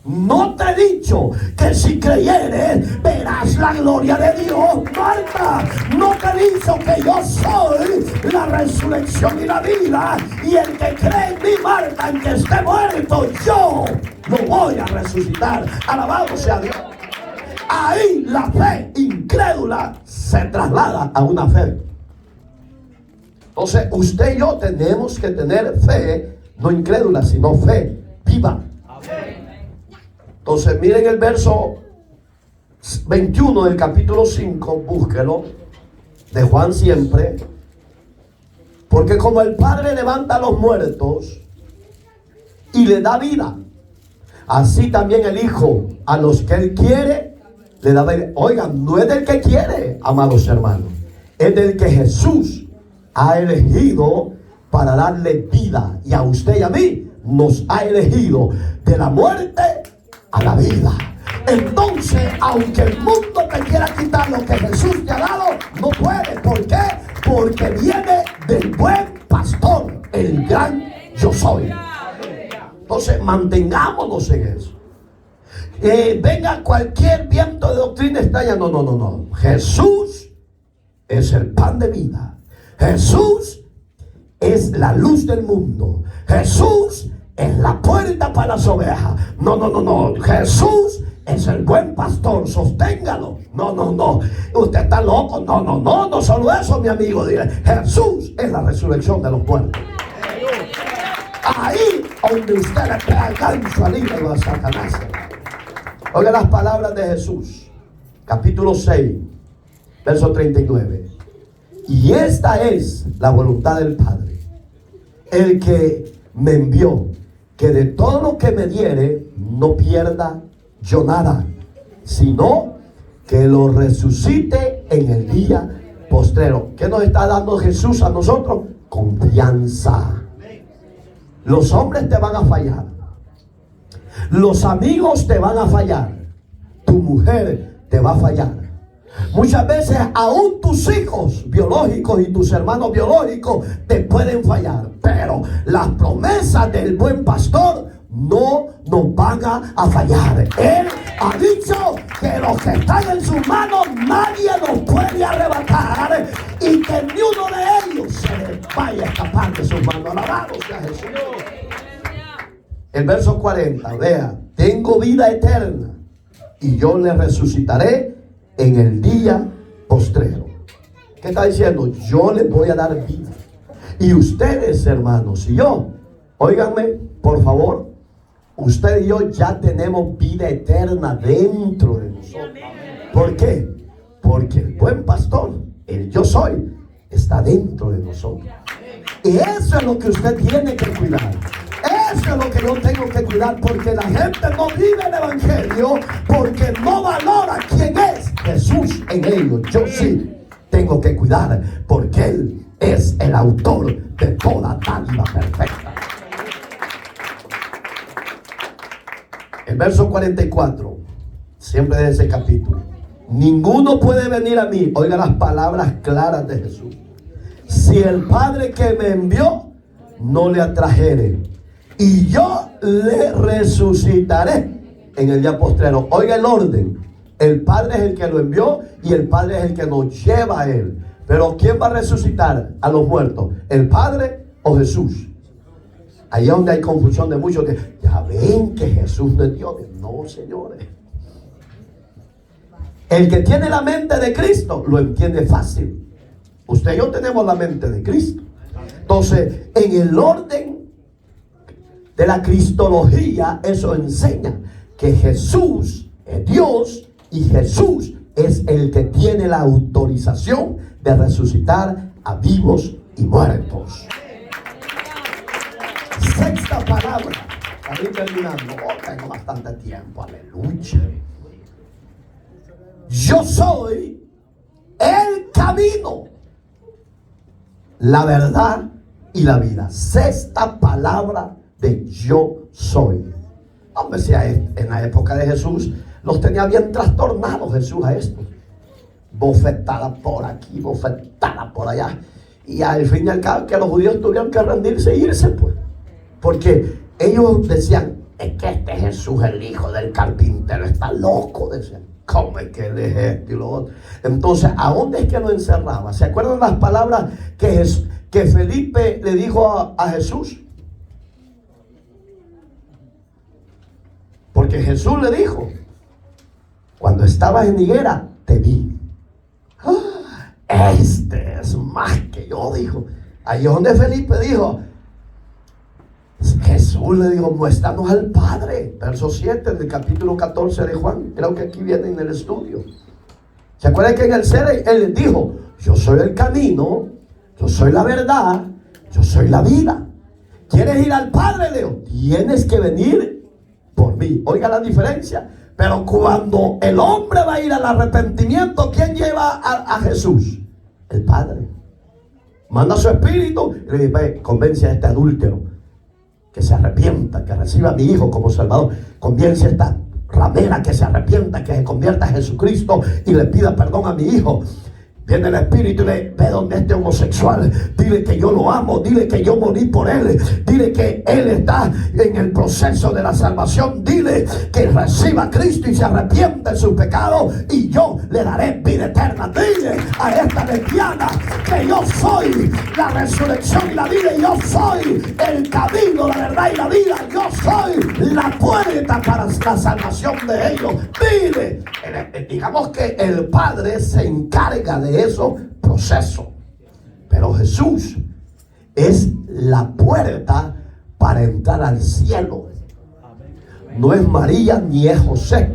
¿no te he dicho que si creyeres verás la gloria de Dios? Marta, ¿no te he dicho que yo soy la resurrección y la vida? Y el que cree en mí, Marta, en que esté muerto, yo lo voy a resucitar. Alabado sea Dios. Ahí la fe incrédula se traslada a una fe. Entonces usted y yo tenemos que tener fe, no incrédula, sino fe viva. Entonces miren el verso 21 del capítulo 5, búsquelo, de Juan siempre. Porque como el Padre levanta a los muertos y le da vida, así también el Hijo a los que Él quiere le da vida. Oigan, no es del que quiere, amados hermanos, es del que Jesús ha elegido para darle vida. Y a usted y a mí nos ha elegido de la muerte a la vida. Entonces, aunque el mundo te quiera quitar lo que Jesús te ha dado, no puede. ¿Por qué? Porque viene del buen pastor, el gran yo soy. Entonces, mantengámonos en eso. Venga cualquier viento de doctrina extraña. No. Jesús es el pan de vida. Jesús es la luz del mundo. Jesús es la puerta para las ovejas. No. Jesús es el buen pastor. Sosténgalo. No. Usted está loco. No solo eso, mi amigo. Dile, Jesús es la resurrección de los muertos. Ahí donde usted le pega el gancho al hígado a Satanás. Oiga las palabras de Jesús. Capítulo 6, verso 39. Y esta es la voluntad del Padre, el que me envió, que de todo lo que me diere no pierda yo nada, sino que lo resucite en el día postrero. ¿Qué nos está dando Jesús a nosotros? Confianza. Los hombres te van a fallar, los amigos te van a fallar, tu mujer te va a fallar. Muchas veces aún tus hijos biológicos y tus hermanos biológicos te pueden fallar, pero las promesas del buen pastor no nos van a fallar. Él ha dicho que los que están en sus manos nadie los puede arrebatar, y que ni uno de ellos se les vaya a escapar de sus manos. Alabado sea Jesús. El verso 40, vea: tengo vida eterna y yo le resucitaré en el día postrero. ¿Qué está diciendo? Yo les voy a dar vida. Y ustedes, hermanos, y yo, óiganme, por favor, usted y yo ya tenemos vida eterna dentro de nosotros. ¿Por qué? Porque el buen pastor, el yo soy, está dentro de nosotros. Y eso es lo que usted tiene que cuidar. Eso es lo que yo tengo que cuidar, porque la gente no vive el evangelio porque no valora quién es Jesús en ellos. Yo sí tengo que cuidar, porque Él es el autor de toda dádiva perfecta. El verso 44, siempre de ese capítulo: ninguno puede venir a mí, oiga las palabras claras de Jesús, si el Padre que me envió no le atrajere, y yo le resucitaré en el día postrero. Oiga el orden: el Padre es el que lo envió y el Padre es el que nos lleva a Él. Pero ¿quién va a resucitar a los muertos? ¿El Padre o Jesús? Ahí es donde hay confusión de muchos, que ya ven que Jesús no es Dios. No, señores. El que tiene la mente de Cristo lo entiende fácil. Usted y yo tenemos la mente de Cristo. Entonces, en el orden de la cristología, eso enseña que Jesús es Dios y Jesús es el que tiene la autorización de resucitar a vivos y muertos. Sexta palabra, para ir terminando. Tengo bastante tiempo, aleluya. Yo soy el camino, la verdad y la vida. Sexta palabra de yo soy. Hombre, si en la época de Jesús los tenía bien trastornados Jesús a esto. Bofetada por aquí, bofetada por allá. Y al fin y al cabo que los judíos tuvieron que rendirse e irse, pues. Porque ellos decían: es que este Jesús, el hijo del carpintero, está loco. Decían: ¿cómo es que él es esto y lo otro? Entonces, ¿a dónde es que lo encerraba? ¿Se acuerdan las palabras que Felipe le dijo a Jesús? Porque Jesús le dijo: cuando estabas en higuera, te vi. este es más que yo, dijo. Ahí es donde Felipe dijo, Jesús le dijo, muéstranos al Padre. Verso 7 del capítulo 14 de Juan. Creo que aquí viene en el estudio. ¿Se acuerdan que en el ser él les dijo, yo soy el camino, yo soy la verdad, yo soy la vida? ¿Quieres ir al Padre, Leo? Tienes que venir por mí. Oiga la diferencia. Pero cuando el hombre va a ir al arrepentimiento, ¿quién lleva a Jesús? El Padre. Manda su espíritu y le dice, ve, convence a este adúltero que se arrepienta, que reciba a mi hijo como Salvador. Convence a esta ramera que se arrepienta, que se convierta a Jesucristo y le pida perdón a mi hijo. Viene el espíritu y le ve donde este homosexual. Dile que yo lo amo. Dile que yo morí por él. Dile que él está en el proceso de la salvación. Dile que reciba a Cristo y se arrepiente de su pecado. Y yo le daré vida eterna. Dile a esta lesbiana que yo soy la resurrección y la vida. Y yo soy el camino, la verdad y la vida. Yo soy la puerta para la salvación de ellos. Dile. Digamos que el Padre se encarga de eso proceso, pero Jesús es la puerta para entrar al cielo. No es María ni es José,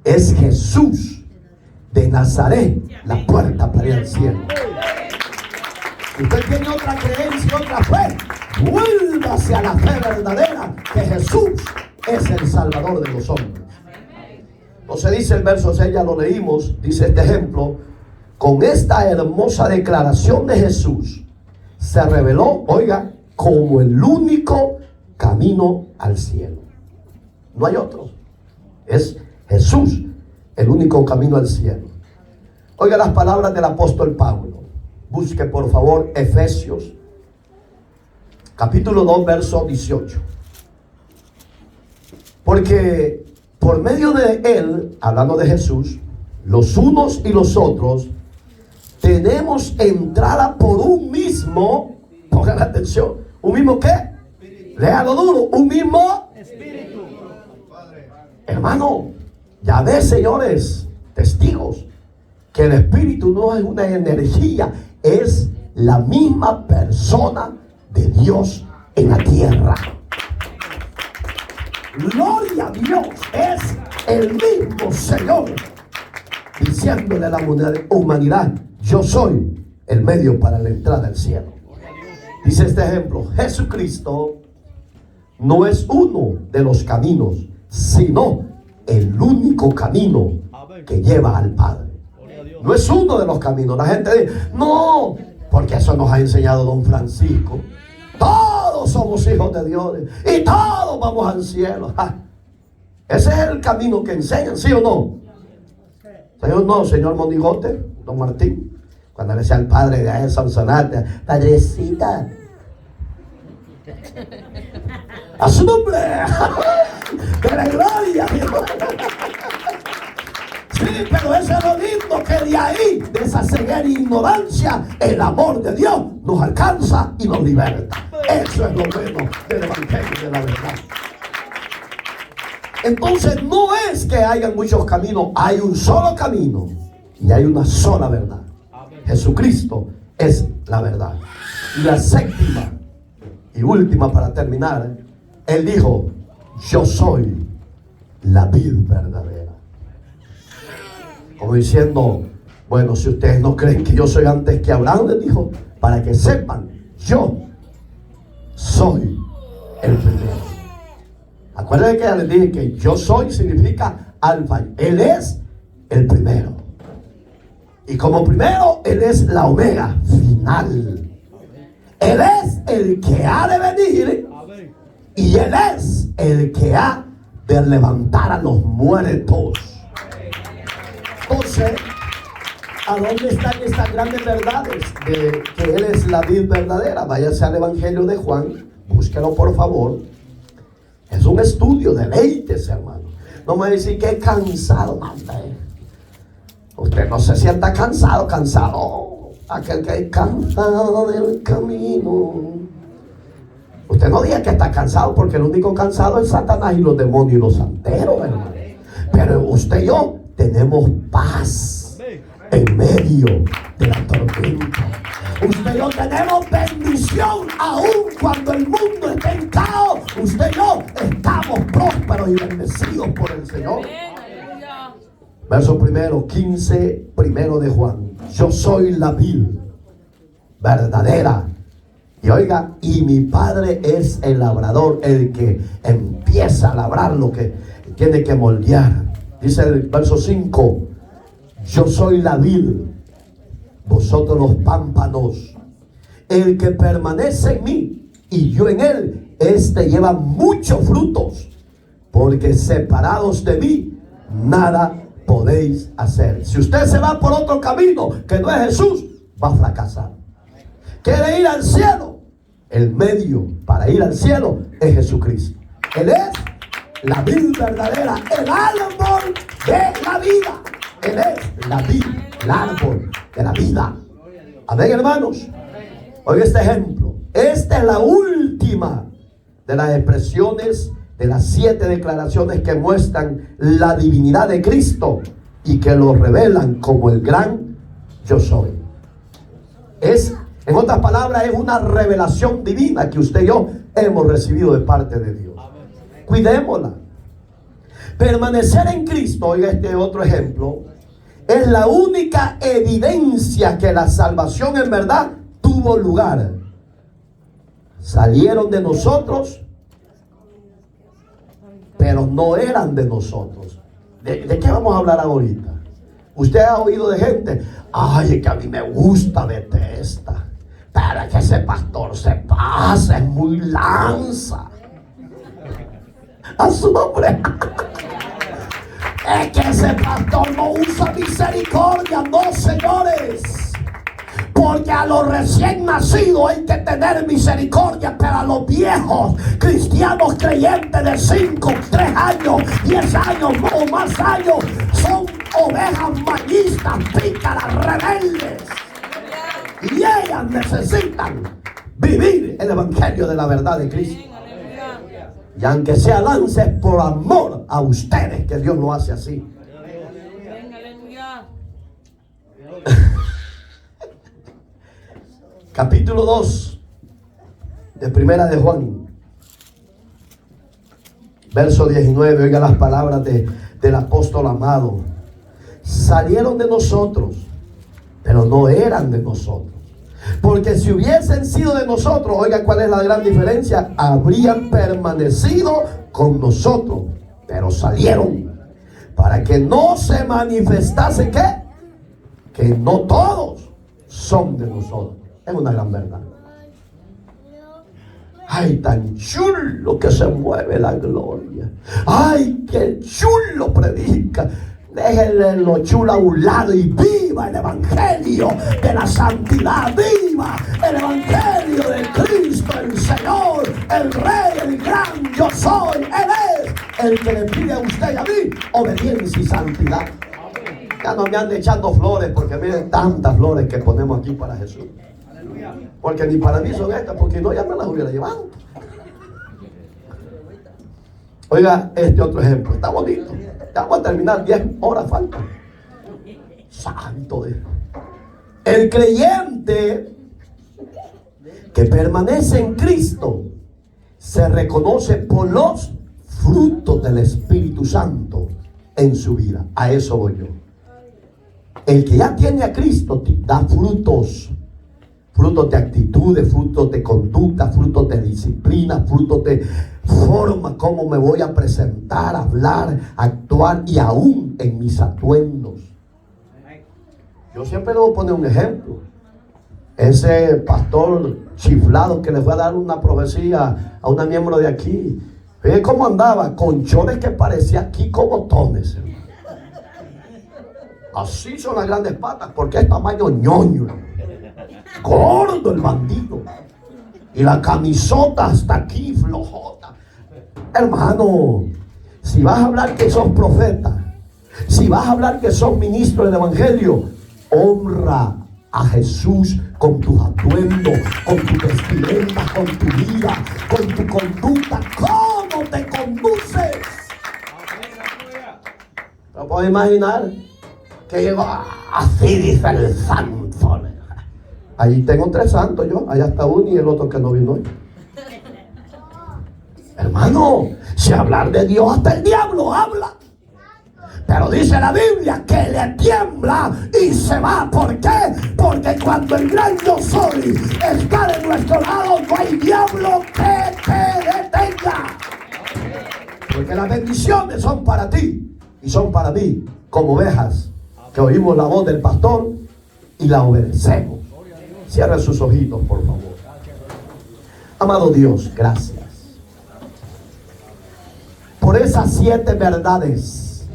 es Jesús de Nazaret la puerta para ir al cielo. Si usted tiene otra creencia, otra fe, vuélvase a la fe verdadera, que Jesús es el Salvador de los hombres. Entonces dice el verso 6, ya lo leímos, dice este ejemplo: con esta hermosa declaración de Jesús se reveló, oiga, como el único camino al cielo. No hay otro. Es Jesús el único camino al cielo. Oiga las palabras del apóstol Pablo. Busque por favor Efesios capítulo 2 verso 18. Porque por medio de él, hablando de Jesús, los unos y los otros tenemos entrada por un mismo, pongan atención, ¿un mismo qué? Léalo duro, un mismo espíritu. Hermano, ya ves, señores, testigos, que el espíritu no es una energía, es la misma persona de Dios en la tierra. Gloria a Dios, es el mismo Señor diciéndole a la humanidad, yo soy el medio para la entrada al cielo. Dice este ejemplo: Jesucristo no es uno de los caminos, sino el único camino que lleva al Padre. No es uno de los caminos. La gente dice, no, porque eso nos ha enseñado don Francisco. Todos somos hijos de Dios y todos vamos al cielo. Ese es el camino que enseñan, ¿sí o no? Señor, no, señor Monigote, don Martín, cuando le decía al padre de ahí en Sonsonate, padrecita, a su nombre, de la gloria. Sí, pero eso es lo lindo, que de ahí, de esa ceguera e ignorancia, el amor de Dios nos alcanza y nos liberta. Eso es lo bueno del evangelio de la verdad. Entonces no es que haya muchos caminos, hay un solo camino y hay una sola verdad. Jesucristo es la verdad. Y la séptima y última para terminar, él dijo, yo soy la vid verdadera. Como diciendo, bueno, si ustedes no creen que yo soy antes que Abraham, les dijo, para que sepan, yo soy el primero. Acuérdense que ya les dije que yo soy significa alfa. Él es el primero. Y como primero, él es la omega final. Él es el que ha de venir. Y él es el que ha de levantar a los muertos. Entonces, ¿a dónde están estas grandes verdades de que él es la vid verdadera? Váyase al Evangelio de Juan, búsquelo por favor. Es un estudio, deleítese, hermano. No me dice que es cansado, hombre. Usted no se sienta cansado. Aquel que es cansado del camino. Usted no diga que está cansado, porque el único cansado es Satanás y los demonios y los santeros, hermano. Pero usted y yo tenemos paz. en medio de la tormenta. Usted y yo tenemos bendición aún cuando el mundo está en caos. Usted y yo estamos prósperos y bendecidos por el Señor. Verso primero, 15, primero de Juan. Yo soy la vid verdadera. Y oiga, y mi padre es el labrador, el que empieza a labrar lo que tiene que moldear. Dice el verso 5, yo soy la vid, vosotros los pámpanos. El que permanece en mí y yo en él, este lleva muchos frutos, porque separados de mí, nada podéis hacer. Si usted se va por otro camino que no es Jesús, va a fracasar. ¿Quiere ir al cielo? El medio para ir al cielo es Jesucristo. Él es la vid verdadera, el árbol de la vida. Él es la vid, el árbol de la vida. Amén, hermanos. Oiga este ejemplo. Esta es la última de las expresiones de las 7 declaraciones que muestran la divinidad de Cristo y que lo revelan como el gran yo soy. En otras palabras, es una revelación divina que usted y yo hemos recibido de parte de Dios. Cuidémosla. Permanecer en Cristo, oiga este otro ejemplo, es la única evidencia que la salvación en verdad tuvo lugar. Salieron de nosotros, pero no eran de nosotros. ¿De qué vamos a hablar ahorita? Usted ha oído de gente, ay, es que a mí me gusta Bethesda, pero es que ese pastor se pasa, es muy lanza. A su nombre. Es que ese pastor no usa misericordia. No, señores. Porque a los recién nacidos hay que tener misericordia, pero a los viejos cristianos creyentes de 5, 3 años, 10 años o más años son ovejas mañistas, pícaras, rebeldes. Y ellas necesitan vivir el evangelio de la verdad de Cristo. Y aunque sea lance, es por amor a ustedes que Dios lo hace así. Capítulo 2 de Primera de Juan, verso 19. Oiga las palabras del apóstol amado. Salieron de nosotros, pero no eran de nosotros. Porque si hubiesen sido de nosotros, oiga cuál es la gran diferencia, habrían permanecido con nosotros, pero salieron para que no se manifestase que no todos son de nosotros. Es una gran verdad. Ay, tan chulo que se mueve la gloria. Ay, qué chulo predica. Déjenle lo chulo a un lado y viva el evangelio de la santidad. Viva el evangelio de Cristo, el Señor, el Rey, el gran yo soy. Él es el que le pide a usted y a mí obediencia y santidad. Ya no me ande echando flores, porque miren tantas flores que ponemos aquí para Jesús. Porque ni para mí son estas, porque no, ya me las hubiera llevado. Oiga, este otro ejemplo, está bonito. Ya vamos a terminar, 10 horas faltan. Santo Dios. El creyente que permanece en Cristo se reconoce por los frutos del Espíritu Santo en su vida. A eso voy yo. El que ya tiene a Cristo da frutos. Frutos de actitudes, frutos de conducta, frutos de disciplina, frutos de forma como me voy a presentar, hablar, actuar y aún en mis atuendos. Yo siempre le voy a poner un ejemplo. Ese pastor chiflado que le fue a dar una profecía a una miembro de aquí. Fíjense cómo andaba, con chones que parecía aquí como tones. Así son las grandes patas, porque es tamaño ñoño. Gordo el bandido. Y la camisota hasta aquí, flojota. Hermano, si vas a hablar que sos profeta, si vas a hablar que sos ministro del evangelio, honra a Jesús con tus atuendos, con tu vestimenta, con tu vida, con tu conducta. ¿Cómo te conduces? ¿No puedo imaginar que así dice el santo. Ahí tengo 3 santos yo, allá está uno y el otro que no vino hoy. Hermano, si hablar de Dios hasta el diablo habla. Pero dice la Biblia que le tiembla y se va. ¿Por qué? Porque cuando el gran yo soy está de nuestro lado, no hay diablo que te detenga. Porque las bendiciones son para ti y son para mí, como ovejas que oímos la voz del pastor y la obedecemos. Cierra sus ojitos, por favor. Amado Dios, gracias por esas 7 verdades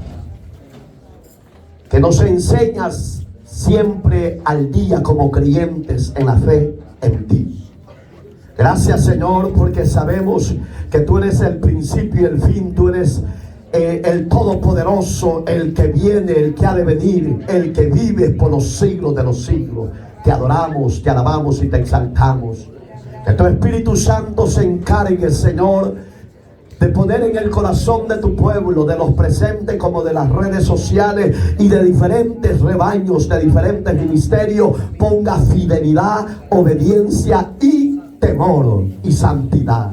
que nos enseñas siempre al día como creyentes en la fe en ti. Gracias, Señor, porque sabemos que tú eres el principio y el fin. Tú eres el todopoderoso, el que viene, el que ha de venir, el que vive por los siglos de los siglos. Te adoramos, te alabamos y te exaltamos. Que tu Espíritu Santo se encargue, Señor, de poner en el corazón de tu pueblo, de los presentes como de las redes sociales y de diferentes rebaños, de diferentes ministerios, ponga fidelidad, obediencia y temor y santidad.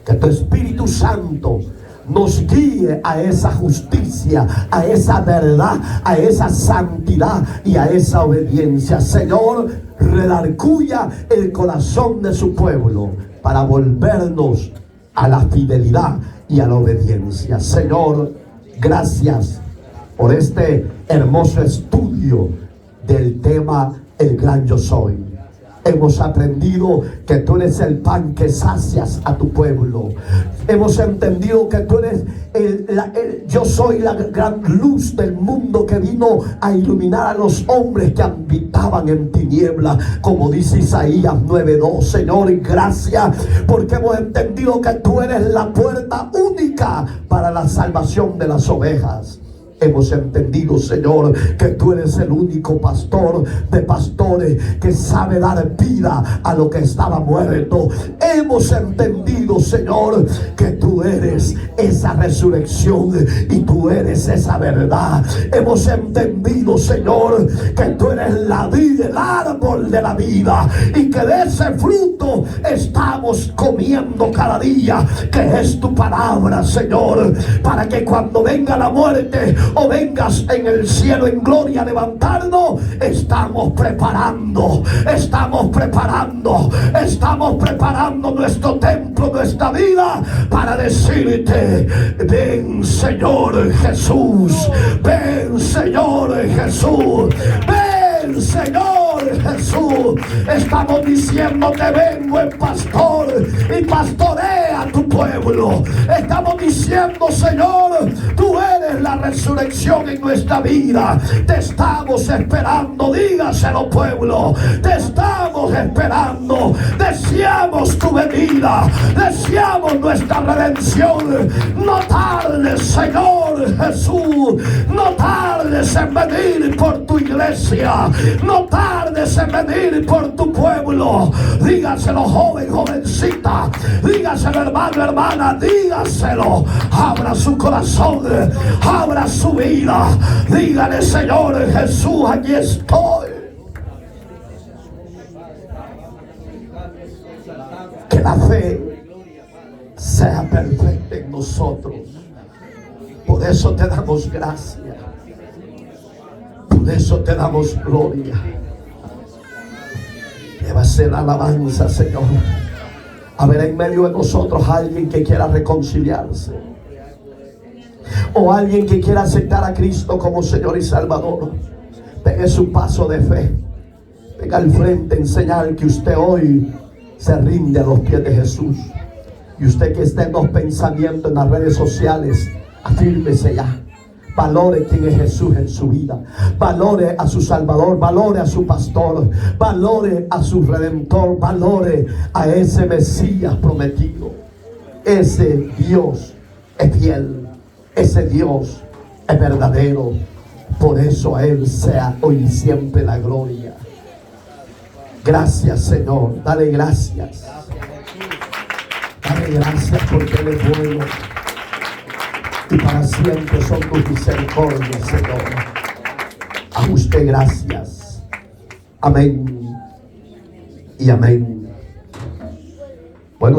Que tu Espíritu Santo nos guíe a esa justicia, a esa verdad, a esa santidad y a esa obediencia. Señor, redarguya el corazón de su pueblo para volvernos a la fidelidad y a la obediencia. Señor, gracias por este hermoso estudio del tema El Gran Yo Soy. Hemos aprendido que tú eres el pan que sacias a tu pueblo. Hemos entendido que tú eres yo soy la gran luz del mundo que vino a iluminar a los hombres que habitaban en tinieblas, como dice Isaías 9:2. Señor, gracias porque hemos entendido que tú eres la puerta única para la salvación de las ovejas. Hemos entendido, Señor, que tú eres el único pastor de pastores que sabe dar vida a lo que estaba muerto. Hemos entendido, Señor, que tú eres esa resurrección y tú eres esa verdad. Hemos entendido, Señor, que tú eres la vida, el árbol de la vida, y que de ese fruto estamos comiendo cada día, que es tu palabra, Señor, para que cuando venga la muerte o vengas en el cielo en gloria a levantarnos, estamos preparando nuestro templo, nuestra vida, para decirte: ven, Señor Jesús, ven, Señor Jesús, ven, Señor Jesús. Estamos diciéndote: ven, buen pastor, y pastorea a tu pueblo. Estamos diciendo: Señor, tú eres la resurrección en nuestra vida. Te estamos esperando, dígaselo, pueblo. Te estamos esperando. Deseamos tu venida, deseamos nuestra redención. No tardes, Señor Jesús, no tardes en venir por tu iglesia, no tardes en venir por tu pueblo. Dígaselo, joven, jovencita, dígaselo, hermano, hermana, dígaselo. Abra su corazón, abra su vida, dígale: Señor Jesús, aquí estoy. Que la fe sea perfecta en nosotros. Por eso te damos gracias, por eso te damos gloria. Debe ser alabanza, Señor. A ver, en medio de nosotros alguien que quiera reconciliarse, o alguien que quiera aceptar a Cristo como Señor y Salvador. Pegue su paso de fe, venga al frente, enseñar que usted hoy se rinde a los pies de Jesús. Y usted que esté en los pensamientos en las redes sociales, afírmese ya. Valore quién es Jesús en su vida. Valore a su Salvador. Valore a su pastor. Valore a su Redentor. Valore a ese Mesías prometido. Ese Dios es fiel. Ese Dios es verdadero. Por eso a Él sea hoy y siempre la gloria. Gracias, Señor. Dale gracias. Dale gracias porque Él es bueno. Y para siempre son tus misericordias, Señor. a usted gracias. Amén y amén.